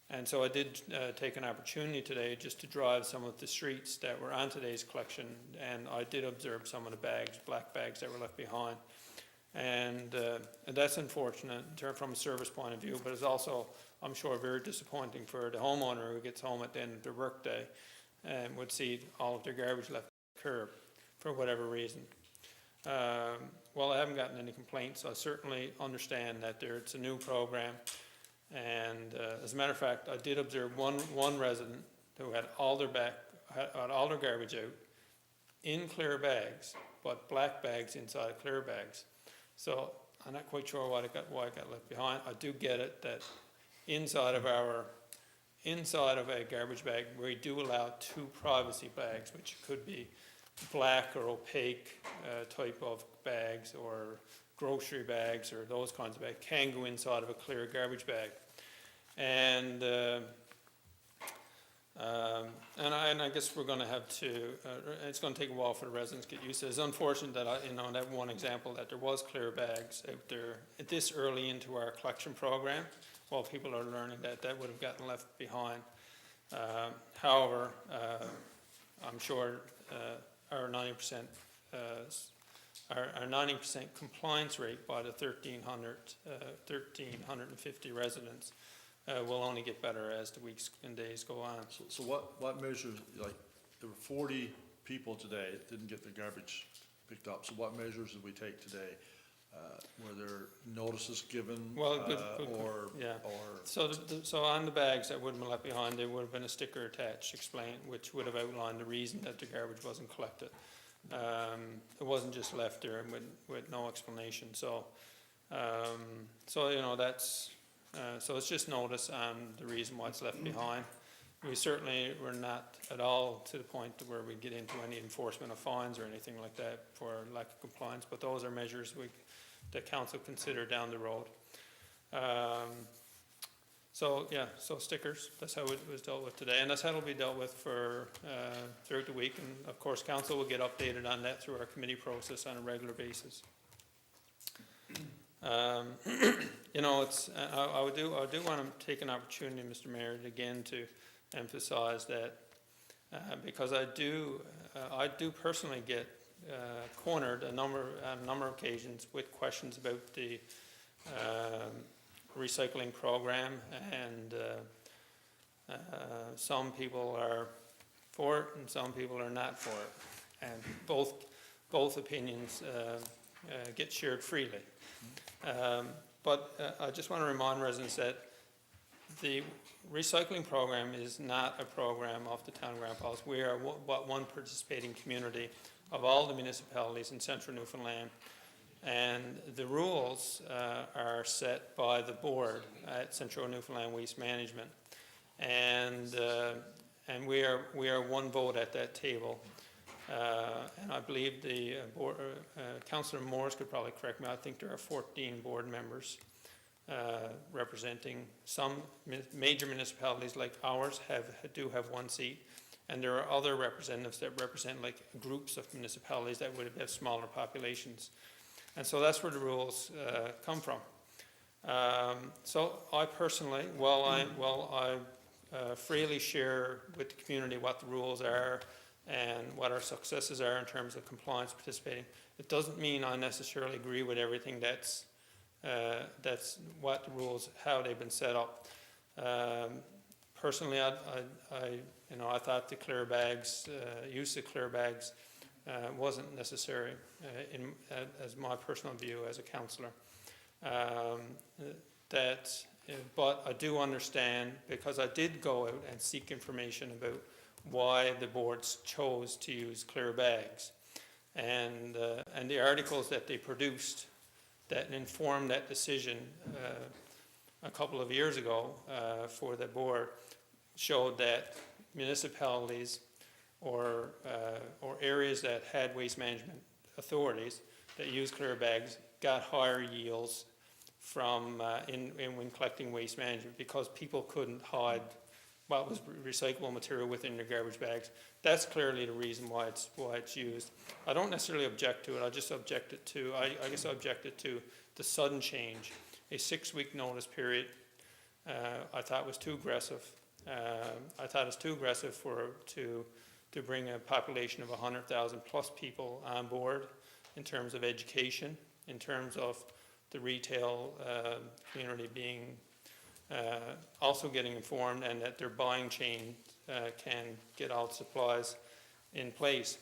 And so I did take an opportunity today just to drive some of the streets that were on today's collection, and I did observe some of the bags, black bags that were left behind. And that's unfortunate from a service point of view, but it's also, I'm sure, very disappointing for the homeowner who gets home at the end of their workday and would see all of their garbage left on the curb for whatever reason. Well, I haven't gotten any complaints. I certainly understand that it's a new program. And as a matter of fact, I did observe one resident who had all their garbage out in clear bags, but black bags inside clear bags. So I'm not quite sure why it got left behind. I do get it that inside of a garbage bag, we do allow 2 privacy bags, which could be black or opaque type of bags, or grocery bags, or those kinds of bags can go inside of a clear garbage bag. And I guess we're going to have to, it's going to take a while for the residents to get used to it. It's unfortunate that, that one example that there was clear bags out there this early into our collection program, while people are learning that would have gotten left behind. However, I'm sure our 90% our 90% compliance rate by the 1,350 residents will only get better as the weeks and days go on. So what measures, like, there were 40 people today that didn't get their garbage picked up, so what measures did we take today? Were there notices given? Well, yeah. So on the bags that would have been left behind, there would have been a sticker attached which would have outlined the reason that the garbage wasn't collected. It wasn't just left there with no explanation. So that's so it's just notice on the reason why it's left behind. We certainly were not at all to the point where we get into any enforcement of fines or anything like that for lack of compliance. But those are measures that council consider down the road. So stickers, that's how it was dealt with today, and that's how it'll be dealt with for throughout the week. And of course, council will get updated on that through our committee process on a regular basis. I do want to take an opportunity, Mr. Mayor, again to emphasize that because I do personally get cornered on a number of occasions with questions about the recycling program, and some people are for it and some people are not for it, and both opinions get shared freely. But I just want to remind residents that the recycling program is not a program of the town of Grand Falls. We are but one participating community of all the municipalities in central Newfoundland. And the rules are set by the board at Central Newfoundland Waste Management, and we are one vote at that table. And I believe the board, Councillor Morris could probably correct me. I think there are 14 board members representing some major municipalities like ours do have 1 seat, and there are other representatives that represent like groups of municipalities that would have smaller populations. And so that's where the rules come from. So I personally, I freely share with the community what the rules are and what our successes are in terms of compliance participating. It doesn't mean I necessarily agree with everything that's what the rules, how they've been set up. Personally, I thought the clear bags, use of clear bags, wasn't necessary as my personal view as a councillor. But I do understand, because I did go out and seek information about why the boards chose to use clear bags, and the articles that they produced that informed that decision a couple of years ago for the board showed that municipalities or areas that had waste management authorities that use clear bags got higher yields from when collecting waste management, because people couldn't hide what was recyclable material within their garbage bags. That's clearly the reason why it's used. I don't necessarily object to it. I just objected to, I guess I objected to the sudden change. A 6-week notice period, I thought was too aggressive. I thought it's too aggressive to bring a population of 100,000 plus people on board in terms of education, in terms of the retail community being also getting informed, and that their buying chain can get all the supplies in place.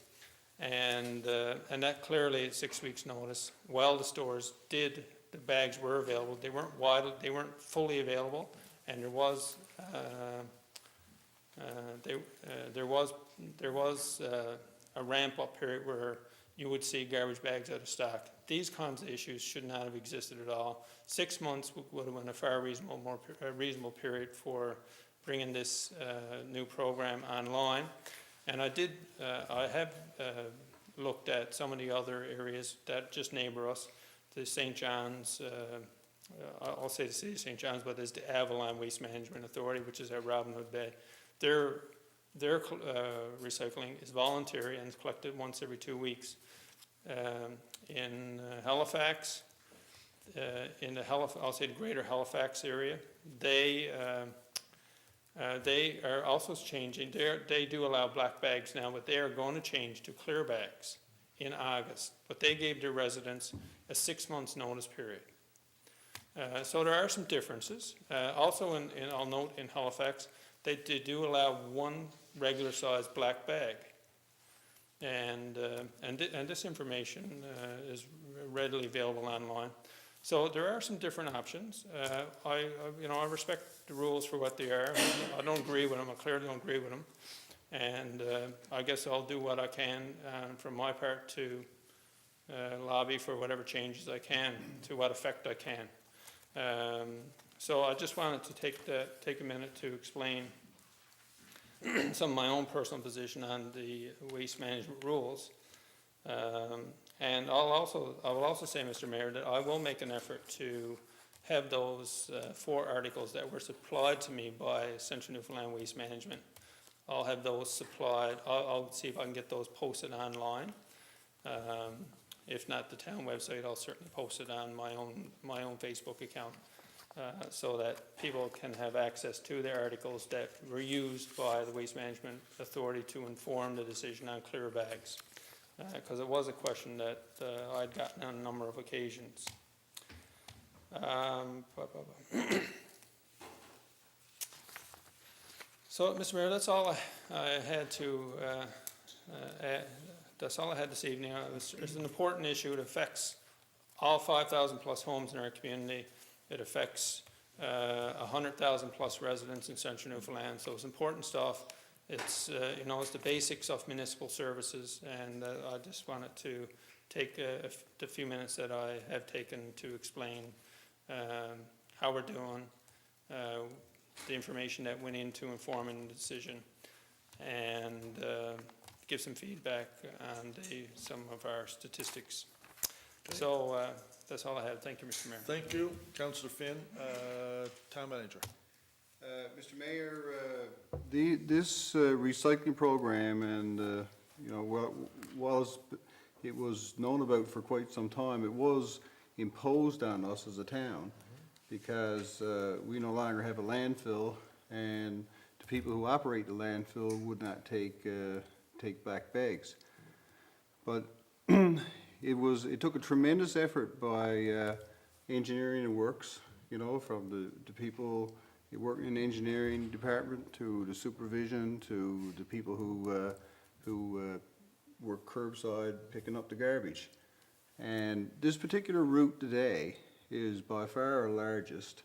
And that clearly at 6 weeks' notice, while the stores the bags were available, they weren't fully available, and there was a ramp-up period where you would see garbage bags out of stock. These kinds of issues should not have existed at all. 6 months would have been a far reasonable period for bringing this new program online. And I have looked at some of the other areas that just neighbour us, the St. John's, I'll say the City of St. John's, but there's the Avalon Waste Management Authority, which is at Robin Hood Bay. Their recycling is voluntary and is collected once every 2 weeks. In Halifax, I'll say the greater Halifax area, they are also changing. They do allow black bags now, but they are going to change to clear bags in August. But they gave their residents a 6 months notice period. So there are some differences. Also, I'll note in Halifax, they do allow one regular sized black bag. And this information is readily available online. So there are some different options. I respect the rules for what they are. I don't agree with them. I clearly don't agree with them. And I guess I'll do what I can from my part to lobby for whatever changes I can, to what effect I can. So I just wanted to take a minute to explain some of my own personal position on the waste management rules. And I will also say, Mr. Mayor, that I will make an effort to have those 4 articles that were supplied to me by Central Newfoundland Waste Management. I'll have those supplied. I'll see if I can get those posted online. If not the town website, I'll certainly post it on my own Facebook account, so that people can have access to the articles that were used by the Waste Management Authority to inform the decision on clear bags, because it was a question that I'd gotten on a number of occasions. So, Mr. Mayor, that's all I had to add. That's all I had this evening. It's an important issue. It affects all 5,000 plus homes in our community. It affects 100,000 plus residents in Central Newfoundland. So it's important stuff. It's it's the basics of municipal services, and I just wanted to take the few minutes that I have taken to explain how we're doing, the information that went into informing the decision, and give some feedback on some of our statistics. Okay. So that's all I have. Thank you, Mr. Mayor. Thank you, Councillor Finn. Town Manager. Mr. Mayor, this recycling program, and while it was known about for quite some time, it was imposed on us as a town, because we no longer have a landfill, and the people who operate the landfill would not take black bags. But it took a tremendous effort by engineering and works, from the people who work in the engineering department, to the supervision, to the people who work curbside picking up the garbage. And this particular route today is by far our largest.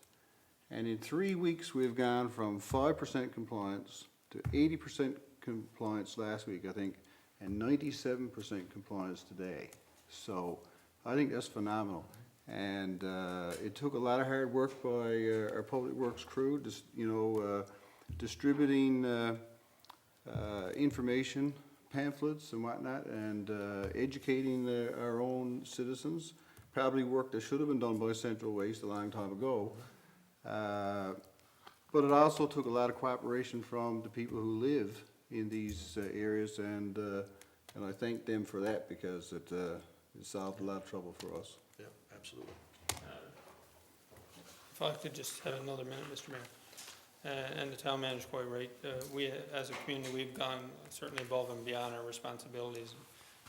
And in 3 weeks, we've gone from 5% compliance to 80% compliance last week, I think, and 97% compliance today. So I think that's phenomenal. And it took a lot of hard work by our public works crew, distributing information, pamphlets and whatnot, and educating our own citizens. Probably work that should have been done by Central Waste a long time ago. But it also took a lot of cooperation from the people who live in these areas, and I thank them for that, because it solved a lot of trouble for us. Yeah, absolutely. If I could just have another minute, Mr. Mayor. And the town manager's quite right. We, as a community, we've gone certainly above and beyond our responsibilities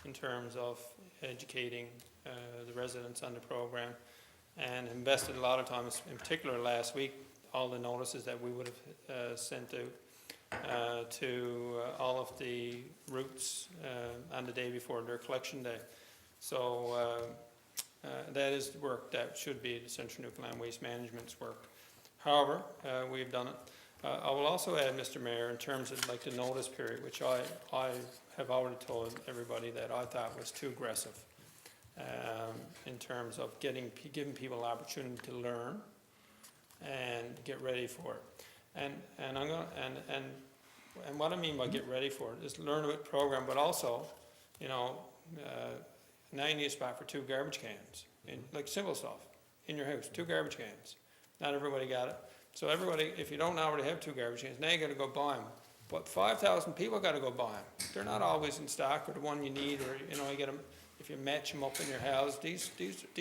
in terms of educating the residents on the program, and invested a lot of time, in particular last week, all the notices that we would have sent out to all of the routes on the day before their collection day. So that is the work that should be the Central Newfoundland Waste Management's work. However, we've done it. I will also add, Mr. Mayor, in terms of like the notice period, which I have already told everybody that I thought was too aggressive in terms of giving people opportunity to learn and get ready for it. And I'm going and what I mean by get ready for it is learn about the program, but also, you know, now you need a spot for 2 garbage cans, like simple stuff in your house, 2 garbage cans. Not everybody got it. So everybody, if you don't already have 2 garbage cans, now you got to go buy them. But 5,000 people got to go buy them. They're not always in stock, or the one you need, or you know, you get them if you match them up in your house. These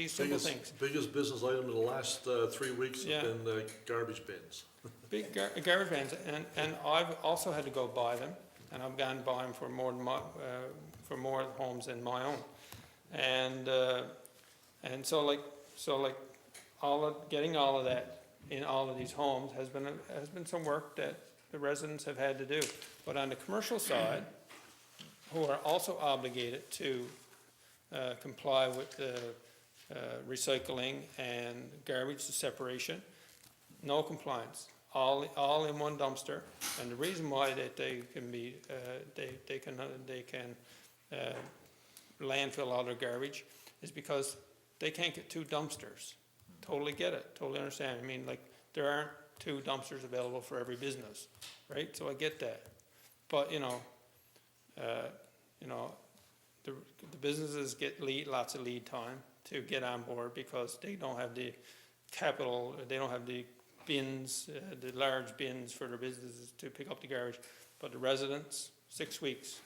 simple things. Biggest business item in the last 3 weeks Yeah. have been garbage bins. Big garbage bins, and I've also had to go buy them, and I've gone buy them for more homes than my own, and so like getting all of that in all of these homes has been some work that the residents have had to do. But on the commercial side, who are also obligated to comply with the recycling and garbage separation, no compliance, all in one dumpster. And the reason why that they can be they can landfill all their garbage is because they can't get 2 dumpsters. Totally get it, totally understand. I mean, like, there aren't 2 dumpsters available for every business, right? So I get that. But, the businesses get lots of lead time to get on board because they don't have the capital, they don't have the bins, the large bins for their businesses to pick up the garbage. But the residents, 6 weeks,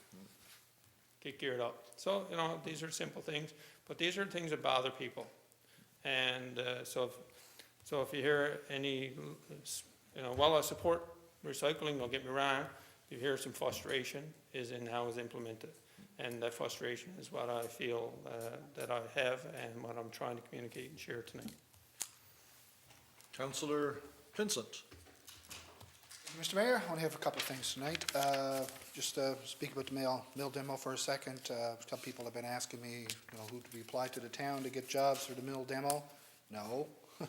get geared up. So, these are simple things, but these are things that bother people. And so if you hear any, while I support recycling, don't get me wrong, you hear some frustration is in how it's implemented. And that frustration is what I feel that I have and what I'm trying to communicate and share tonight. Councillor Vincent. Mr. Mayor, I only have a couple of things tonight. Just speak about the mill demo for a second. Some people have been asking me, who do we apply to the town to get jobs for the mill demo? No,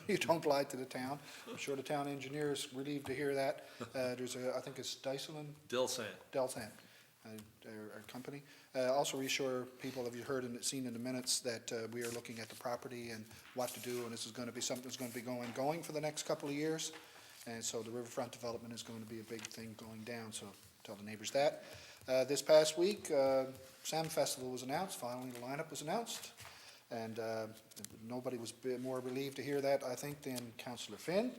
you don't apply to the town. I'm sure the town engineer is relieved to hear that. There's I think it's Dyson? Delsan, our company. Also reassure people, have you heard and seen in the minutes, that we are looking at the property and what to do, and this is going to be something that's going to be going for the next couple of years. And so the riverfront development is going to be a big thing going down, so tell the neighbors that. This past week, Salmon Festival was announced. Finally, the lineup was announced. And nobody was more relieved to hear that, I think, than Councillor Finn.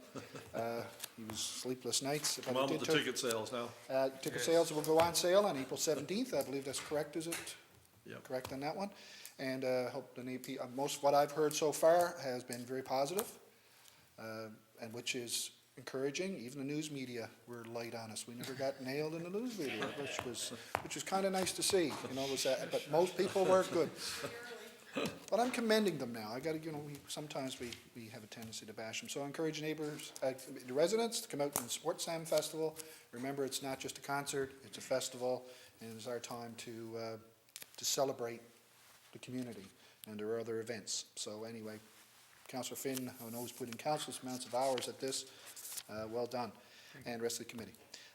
He was sleepless nights. come on with the ticket sales now. Ticket sales will go on sale on April 17th. I believe that's correct, is it? Yep. Correct on that one. And hope most of what I've heard so far has been very positive, and which is encouraging. Even the news media were light on us. We never got nailed in the news media, which was kind of nice to see. But most people were good. But I'm commending them now. I got to, sometimes we have a tendency to bash them. So I encourage neighbors, the residents, to come out and support Salmon Festival. Remember, it's not just a concert; it's a festival, and it's our time to celebrate the community. And there are other events. So anyway, Councillor Finn, who knows, put in countless amounts of hours at this. Well done, and the rest of the committee.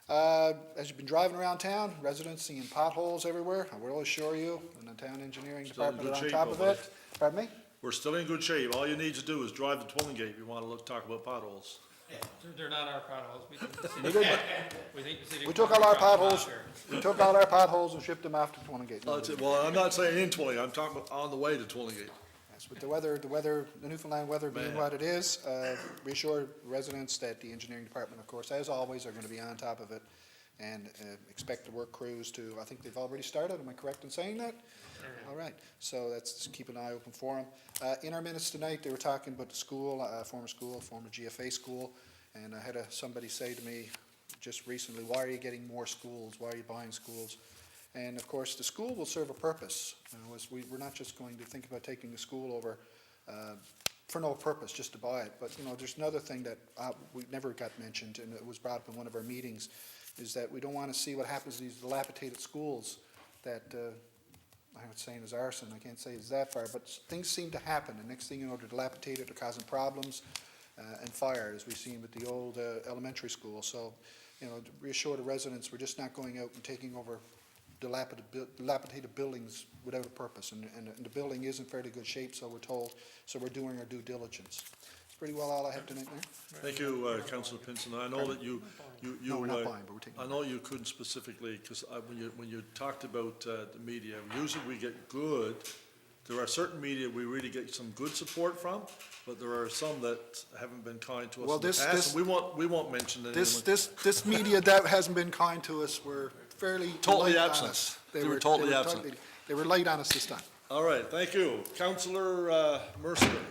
As you've been driving around town, residents seeing potholes everywhere. I will assure you, and the town engineering department are on top of it. Pardon me? We're still in good shape. All you need to do is drive to Twillingate if you want to talk about potholes. They're not our potholes. We took all our potholes. We took all our potholes and shipped them off to Twillingate. Well, I'm not saying in Twillingate. I'm talking about on the way to Twillingate. With the Newfoundland weather being what it is, reassure residents that the engineering department, of course, as always, are going to be on top of it and expect the work crews to, I think they've already started, am I correct in saying that? All right, so that's, just keep an eye open for them. In our minutes tonight, they were talking about the school, former GFA school, and I had somebody say to me just recently, why are you getting more schools? Why are you buying schools? And of course, the school will serve a purpose. We're not just going to think about taking the school over for no purpose, just to buy it. But, there's another thing that we never got mentioned, and it was brought up in one of our meetings, is that we don't want to see what happens to these dilapidated schools that, I was saying is arson, I can't say it's that far, but things seem to happen. The next thing you know, they're dilapidated, they're causing problems and fire, as we've seen with the old elementary school. So, to reassure the residents, we're just not going out and taking over dilapidated buildings without a purpose, and the building is in fairly good shape, so we're told, so we're doing our due diligence. It's pretty well all I have tonight, Mayor. Thank you, Councillor Pinson. I know that you, No, we're not buying, but we're taking. I know you couldn't specifically, because when you talked about the media, usually we get good. There are certain media we really get some good support from, but there are some that haven't been kind to us Well, in the this- past. this- And we won't mention anyone. This media that hasn't been kind to us were fairly Totally light on absent. us. They were totally absent. They were light on us this time. All right, thank you. Councillor Mercer.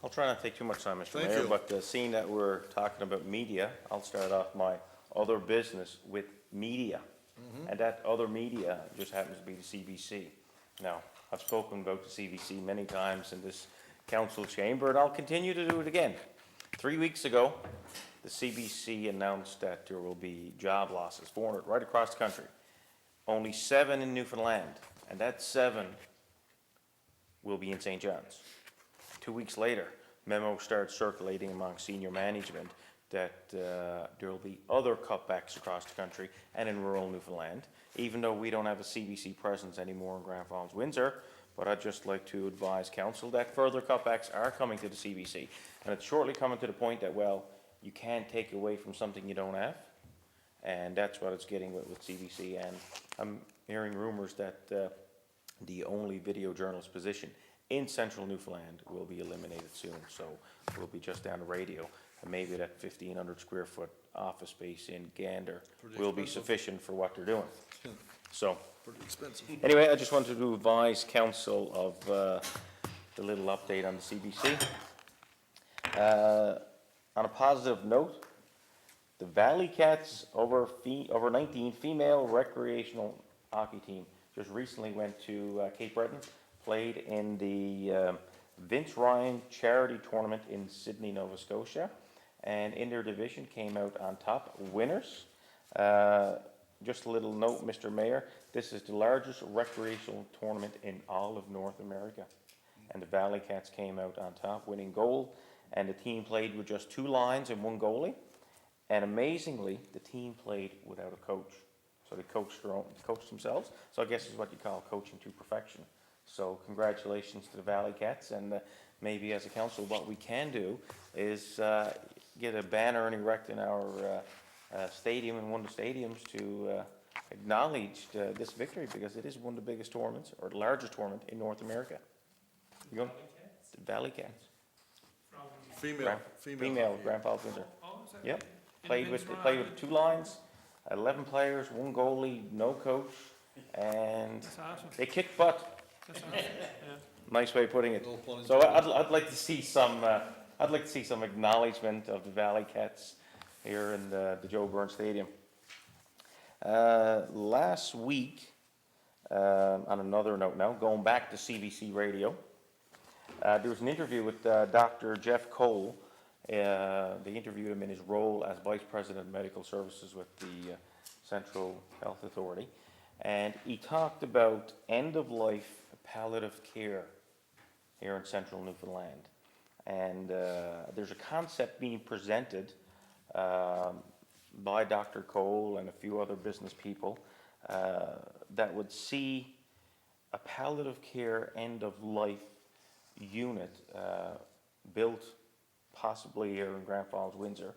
I'll try not to take too much time, Mr. Thank Mayor, you. but seeing that we're talking about media, I'll start off my other business with media. And that other media just happens to be the CBC. Now, I've spoken about the CBC many times in this council chamber, and I'll continue to do it again. 3 weeks ago, the CBC announced that there will be job losses, 400 right across the country. Only 7 in Newfoundland, and that 7 will be in St. John's. 2 weeks later, memo starts circulating among senior management that there will be other cutbacks across the country and in rural Newfoundland, even though we don't have a CBC presence anymore in Grand Falls-Windsor. But I'd just like to advise council that further cutbacks are coming to the CBC. And it's shortly coming to the point that, well, you can't take away from something you don't have. And that's what it's getting with CBC. And I'm hearing rumors that the only video journalist position in central Newfoundland will be eliminated soon. So we'll be just down to radio. And maybe that 1,500 square foot office space in Gander will be sufficient for what they're doing. So, Pretty expensive. anyway, I just wanted to advise council of the little update on the CBC. On a positive note, the Valley Cats over 19 female recreational hockey team just recently went to Cape Breton, played in the Vince Ryan charity tournament in Sydney, Nova Scotia, and in their division came out on top, winners. Just a little note, Mr. Mayor, this is the largest recreational tournament in all of North America. And the Valley Cats came out on top, winning gold, and the team played with just 2 lines and 1 goalie. And amazingly, the team played without a coach. So they coached themselves. So I guess it's what you call coaching to perfection. So congratulations to the Valley Cats, and maybe as a council, what we can do is get a banner and erect in our stadium, in one of the stadiums, to acknowledge this victory, because it is one of the biggest tournaments, or the largest tournament in North America. You go? The Valley Cats. Female, Grand Falls-Windsor. Yep. Played with 2 lines, 11 players, 1 goalie, no coach, and they kicked butt. Nice way of putting it. So I'd like to see some acknowledgement of the Valley Cats here in the Joe Byrne Stadium. Last week, on another note now, going back to CBC Radio, there was an interview with Dr. Jeff Cole. They interviewed him in his role as Vice President of Medical Services with the Central Health Authority. And he talked about end-of-life palliative care here in central Newfoundland. And there's a concept being presented by Dr. Cole and a few other business people that would see a palliative care end-of-life unit built possibly here in Grand Falls-Windsor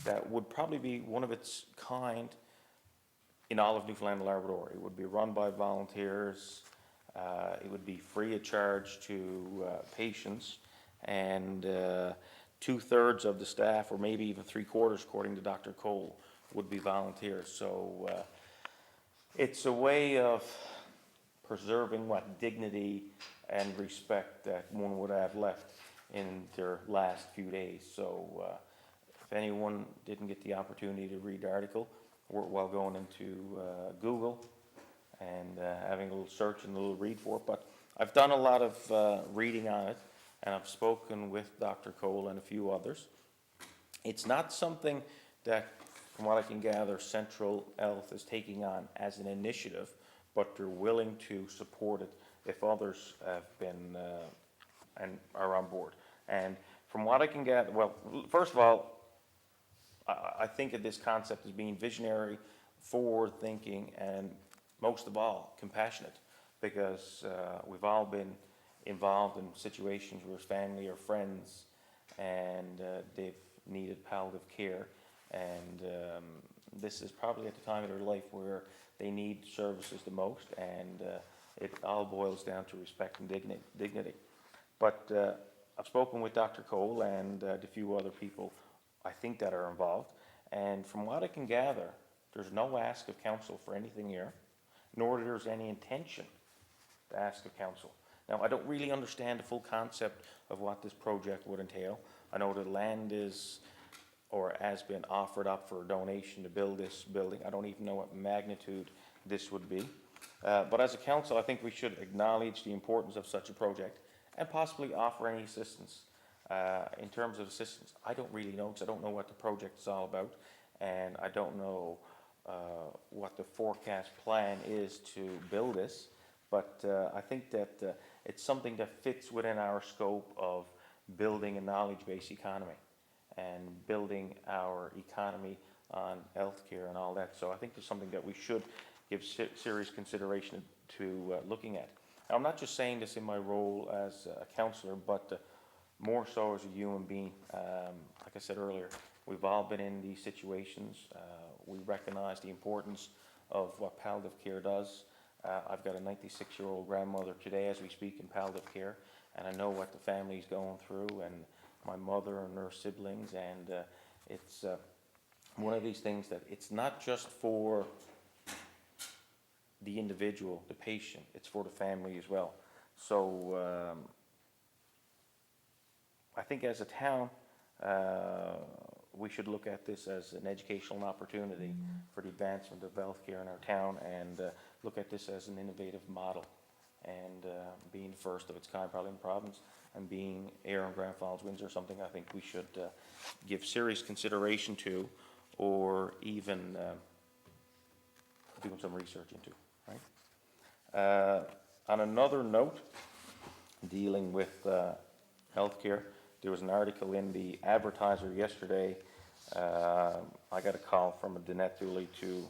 that would probably be one of its kind in all of Newfoundland and Labrador. It would be run by volunteers. It would be free of charge to patients, and 2/3 of the staff, or maybe even 3/4, according to Dr. Cole, would be volunteers. So it's a way of preserving what dignity and respect that one would have left in their last few days. So if anyone didn't get the opportunity to read the article, while going into Google and having a little search and a little read for it. But I've done a lot of reading on it, and I've spoken with Dr. Cole and a few others. It's not something that, from what I can gather, Central Health is taking on as an initiative, but they're willing to support it if others have been and are on board. And from what I can gather, well, first of all, I think of this concept as being visionary, forward-thinking, and most of all, compassionate, because we've all been involved in situations where family or friends and they've needed palliative care, and this is probably at the time of their life where they need services the most, and it all boils down to respect and dignity. But I've spoken with Dr. Cole and a few other people I think that are involved, and from what I can gather, there's no ask of council for anything here, nor there's any intention to ask of council. Now, I don't really understand the full concept of what this project would entail. I know the land is, or has been offered up for a donation to build this building. I don't even know what magnitude this would be. But as a council, I think we should acknowledge the importance of such a project and possibly offer any assistance. In terms of assistance, I don't really know, because I don't know what the project is all about, and I don't know what the forecast plan is to build this, but I think that it's something that fits within our scope of building a knowledge-based economy and building our economy on healthcare and all that. So I think there's something that we should give serious consideration to looking at. Now, I'm not just saying this in my role as a councillor, but more so as a human being. Like I said earlier, we've all been in these situations. We recognize the importance of what palliative care does. I've got a 96-year-old grandmother today as we speak in palliative care, and I know what the family's going through, and my mother and her siblings, and it's one of these things that it's not just for the individual, the patient, it's for the family as well. So I think as a town, we should look at this as an educational opportunity for the advancement of healthcare in our town, and look at this as an innovative model, and being the first of its kind probably in the province, and being here in Grand Falls-Windsor, something I think we should give serious consideration to, or even doing some research into, right? On another note, dealing with healthcare, there was an article in the Advertiser yesterday. I got a call from a Danette Dooley to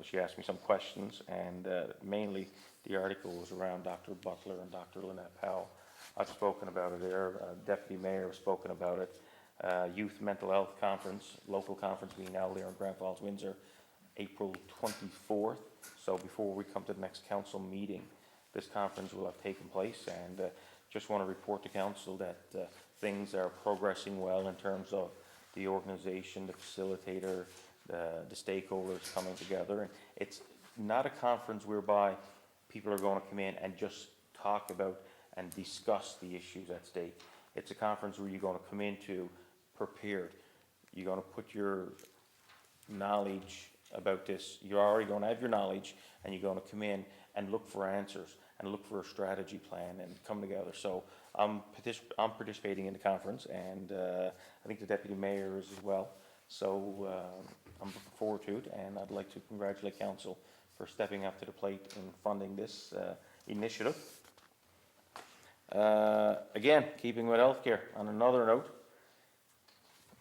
she asked me some questions, and mainly the article was around Dr. Butler and Dr. Lynette Powell. I've spoken about it there. Deputy Mayor has spoken about it. Youth Mental Health Conference, local conference being held here in Grand Falls-Windsor, April 24th. So before we come to the next council meeting, this conference will have taken place, and just want to report to council that things are progressing well in terms of the organization, the facilitator, the stakeholders coming together. And it's not a conference whereby people are going to come in and just talk about and discuss the issues at stake. It's a conference where you're going to come into prepared. You're going to put your knowledge about this. You're already going to have your knowledge, and you're going to come in and look for answers and look for a strategy plan and come together. So I'm participating in the conference, and I think the Deputy Mayor is as well. So I'm looking forward to it, and I'd like to congratulate Council for stepping up to the plate in funding this initiative. Again, keeping with healthcare, on another note,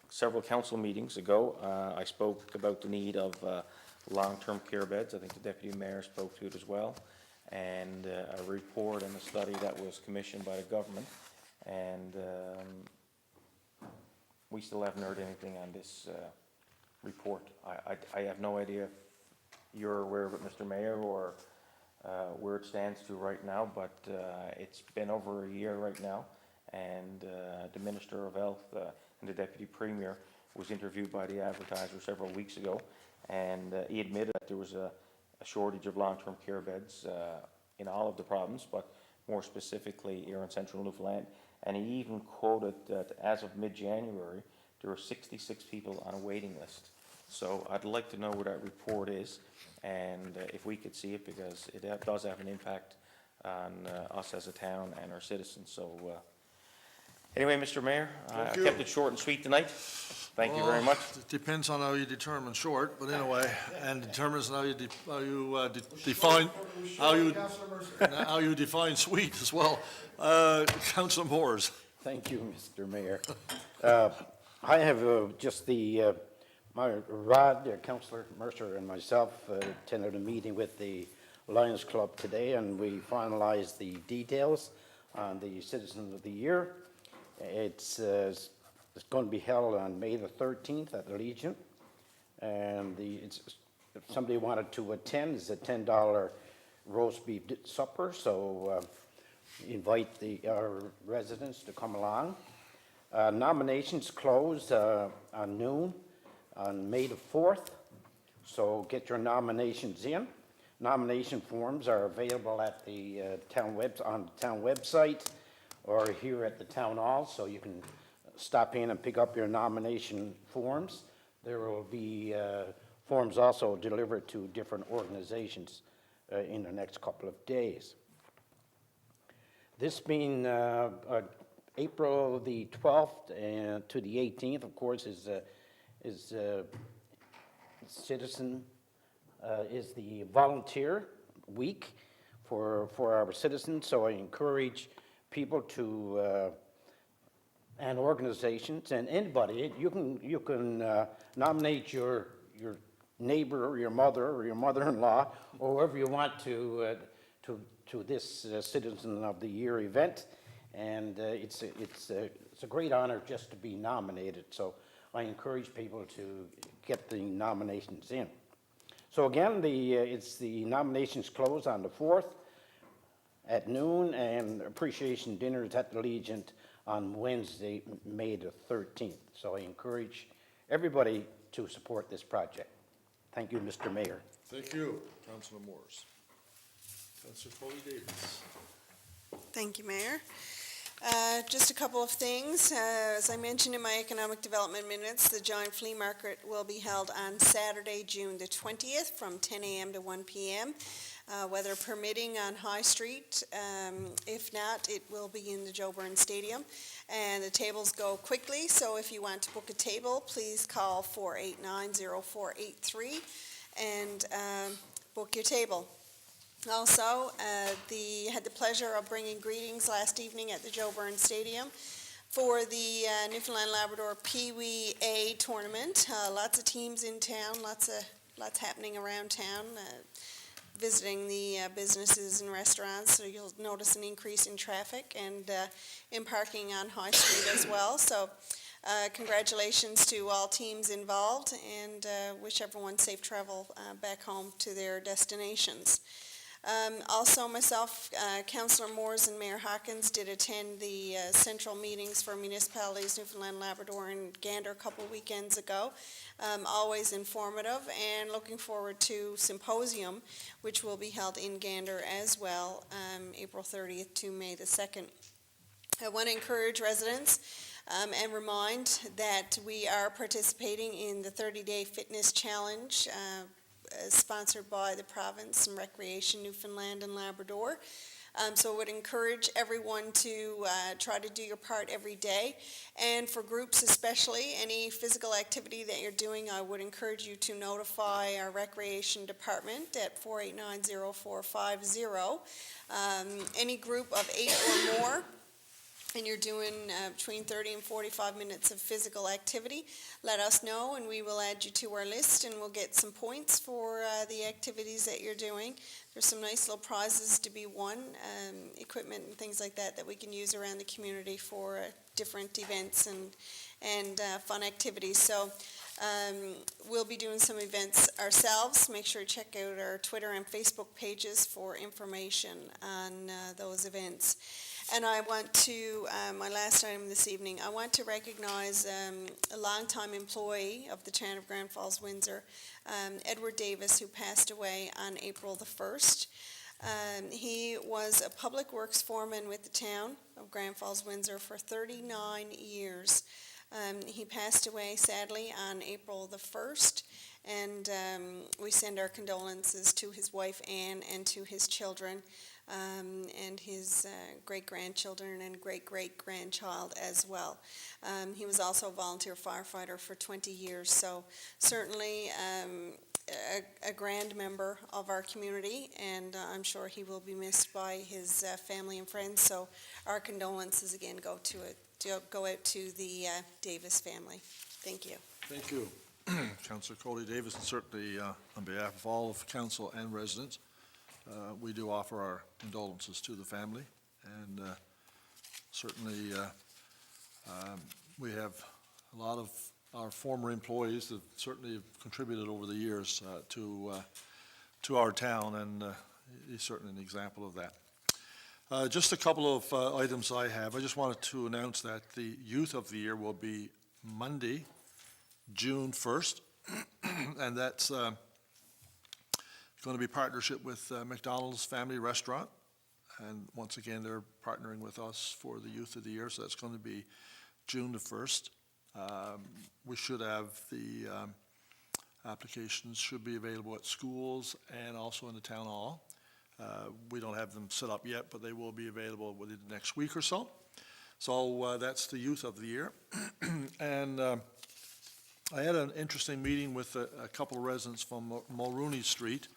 several council meetings ago, I spoke about the need of long-term care beds. I think the Deputy Mayor spoke to it as well, and a report and a study that was commissioned by the government, and we still haven't heard anything on this report. I have no idea if you're aware of it, Mr. Mayor, or where it stands to right now, but it's been over a year right now, and the Minister of Health and the Deputy Premier was interviewed by the advertiser several weeks ago, and he admitted that there was a shortage of long-term care beds in all of the province, but more specifically here in central Newfoundland. And he even quoted that as of mid-January, there were 66 people on a waiting list. So I'd like to know where that report is, and if we could see it, because it does have an impact on us as a town and our citizens. So anyway, Mr. Mayor, I Thank you. kept it short and sweet tonight. Thank you very much. It depends on how you determine short, but anyway, and determines how you define, how you define sweet as well. Councillor Moores. Thank you, Mr. Mayor. I have just my Councillor Mercer and myself attended a meeting with the Lions Club today, and we finalized the details on the Citizen of the Year. It's going to be held on May the 13th at the Legion, and if somebody wanted to attend, it's a $10 roast beef supper, so invite our residents to come along. Nominations close on noon on May the 4th, so get your nominations in. Nomination forms are available at the on the town website or here at the town hall, so you can stop in and pick up your nomination forms. There will be forms also delivered to different organizations in the next couple of days. This being April the 12th and to the 18th, of course, is citizen is the volunteer week for our citizens. So I encourage people to and organizations and anybody. You can nominate your neighbor or your mother or your mother-in-law or whoever you want to this Citizen of the Year event, and it's a great honor just to be nominated. So I encourage people to get the nominations in. So again, it's the nominations close on the 4th at noon, and appreciation dinners at the Legion on Wednesday, May the 13th. So I encourage everybody to support this project. Thank you, Mr. Mayor. Thank you, Councillor Moores. Councillor Foley Davis. Thank you, Mayor. Just a couple of things. As I mentioned in my economic development minutes, the giant flea market will be held on Saturday, June the 20th from 10 a.m. to 1 p.m. Weather permitting on High Street. If not, it will be in the Joe Byrne Stadium. And the tables go quickly, so if you want to book a table, please call 489-0483 and book your table. Also, had the pleasure of bringing greetings last evening at the Joe Byrne Stadium for the Newfoundland Labrador Pee Wee A tournament. Lots of teams in town, lots happening around town, visiting the businesses and restaurants, so you'll notice an increase in traffic and in parking on High Street as well. So congratulations to all teams involved, and wish everyone safe travel back home to their destinations. Also, myself, Councillor Moores and Mayor Hawkins did attend the central meetings for municipalities, Newfoundland, Labrador, and Gander a couple weekends ago. Always informative, and looking forward to Symposium, which will be held in Gander as well, April 30th to May the 2nd. I want to encourage residents and remind that we are participating in the 30-day fitness challenge sponsored by the province and Recreation Newfoundland and Labrador. So I would encourage everyone to try to do your part every day. And for groups especially, any physical activity that you're doing, I would encourage you to notify our Recreation Department at 489-0450. Any group of 8 or more, and you're doing between 30 and 45 minutes of physical activity, let us know and we will add you to our list, and we'll get some points for the activities that you're doing. There's some nice little prizes to be won, equipment and things like that we can use around the community for different events and fun activities. So we'll be doing some events ourselves. Make sure to check out our Twitter and Facebook pages for information on those events. And I want to, my last item this evening, I want to recognize a longtime employee of the town of Grand Falls-Windsor, Edward Davis, who passed away on April the 1st. He was a public works foreman with the town of Grand Falls-Windsor for 39 years. He passed away sadly on April the 1st, and we send our condolences to his wife Anne and to his children and his great-grandchildren and great-great-grandchild as well. He was also a volunteer firefighter for 20 years, so certainly a grand member of our community, and I'm sure he will be missed by his family and friends, so our condolences again go out to the Davis family. Thank you. Thank you, Councillor Cody Davis, and certainly on behalf of all of council and residents, we do offer our condolences to the family, and certainly we have a lot of our former employees that certainly have contributed over the years to our town, and he's certainly an example of that. Just a couple of items I have. I just wanted to announce that the Youth of the Year will be Monday, June 1st, and that's going to be partnership with McDonald's Family Restaurant, and once again, they're partnering with us for the Youth of the Year, so that's going to be June the 1st. We should have the applications should be available at schools and also in the town hall. We don't have them set up yet, but they will be available within the next week or so. So that's the Youth of the Year. And I had an interesting meeting with a couple of residents from Mulrooney Street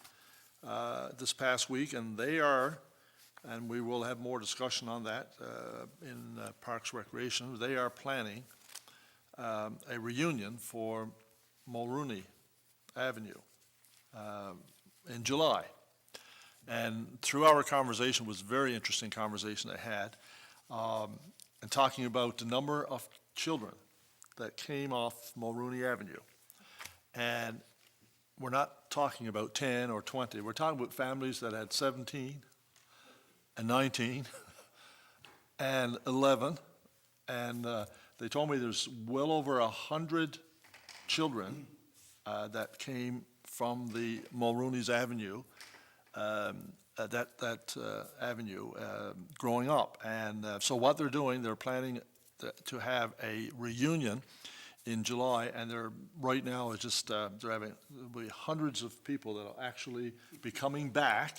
this past week, and they are, and we will have more discussion on that in Parks Recreation, they are planning a reunion for Mulrooney Avenue in July. And through our conversation, was a very interesting conversation I had, and talking about the number of children that came off Mulrooney Avenue. And we're not talking about 10 or 20. We're talking about families that had 17 and 19 and 11. And they told me there's well over 100 children that came from the Mulrooney's Avenue, avenue growing up. And so what they're doing, they're planning to have a reunion in July, and they're right now is just they're having there'll be hundreds of people that will actually be coming back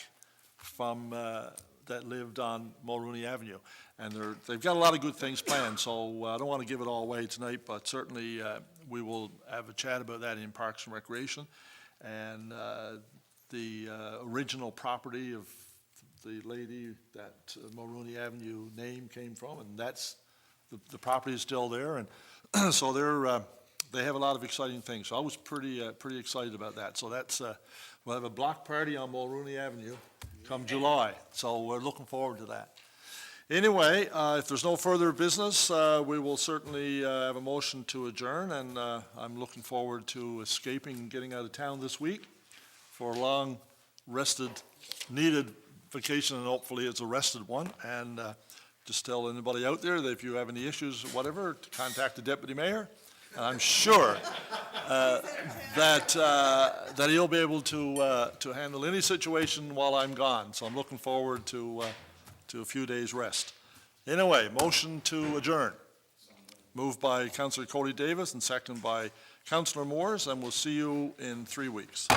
from that lived on Mulrooney Avenue, and they've got a lot of good things planned. So I don't want to give it all away tonight, but certainly we will have a chat about that in Parks and Recreation, and the original property of the lady that Mulrooney Avenue name came from, and that's the property is still there, and so they have a lot of exciting things. So I was pretty excited about that. So that's we'll have a block party on Mulrooney Avenue come July. So we're looking forward to that. Anyway, if there's no further business, we will certainly have a motion to adjourn, and I'm looking forward to escaping and getting out of town this week for a long, rested, needed vacation, and hopefully it's a rested one. And just tell anybody out there that if you have any issues, whatever, to contact the deputy mayor. And I'm sure that he'll be able to handle any situation while I'm gone. So I'm looking forward to a few days rest. Anyway, motion to adjourn. Moved by Councillor Cody Davis and seconded by Councillor Moores, and we'll see you in 3 weeks.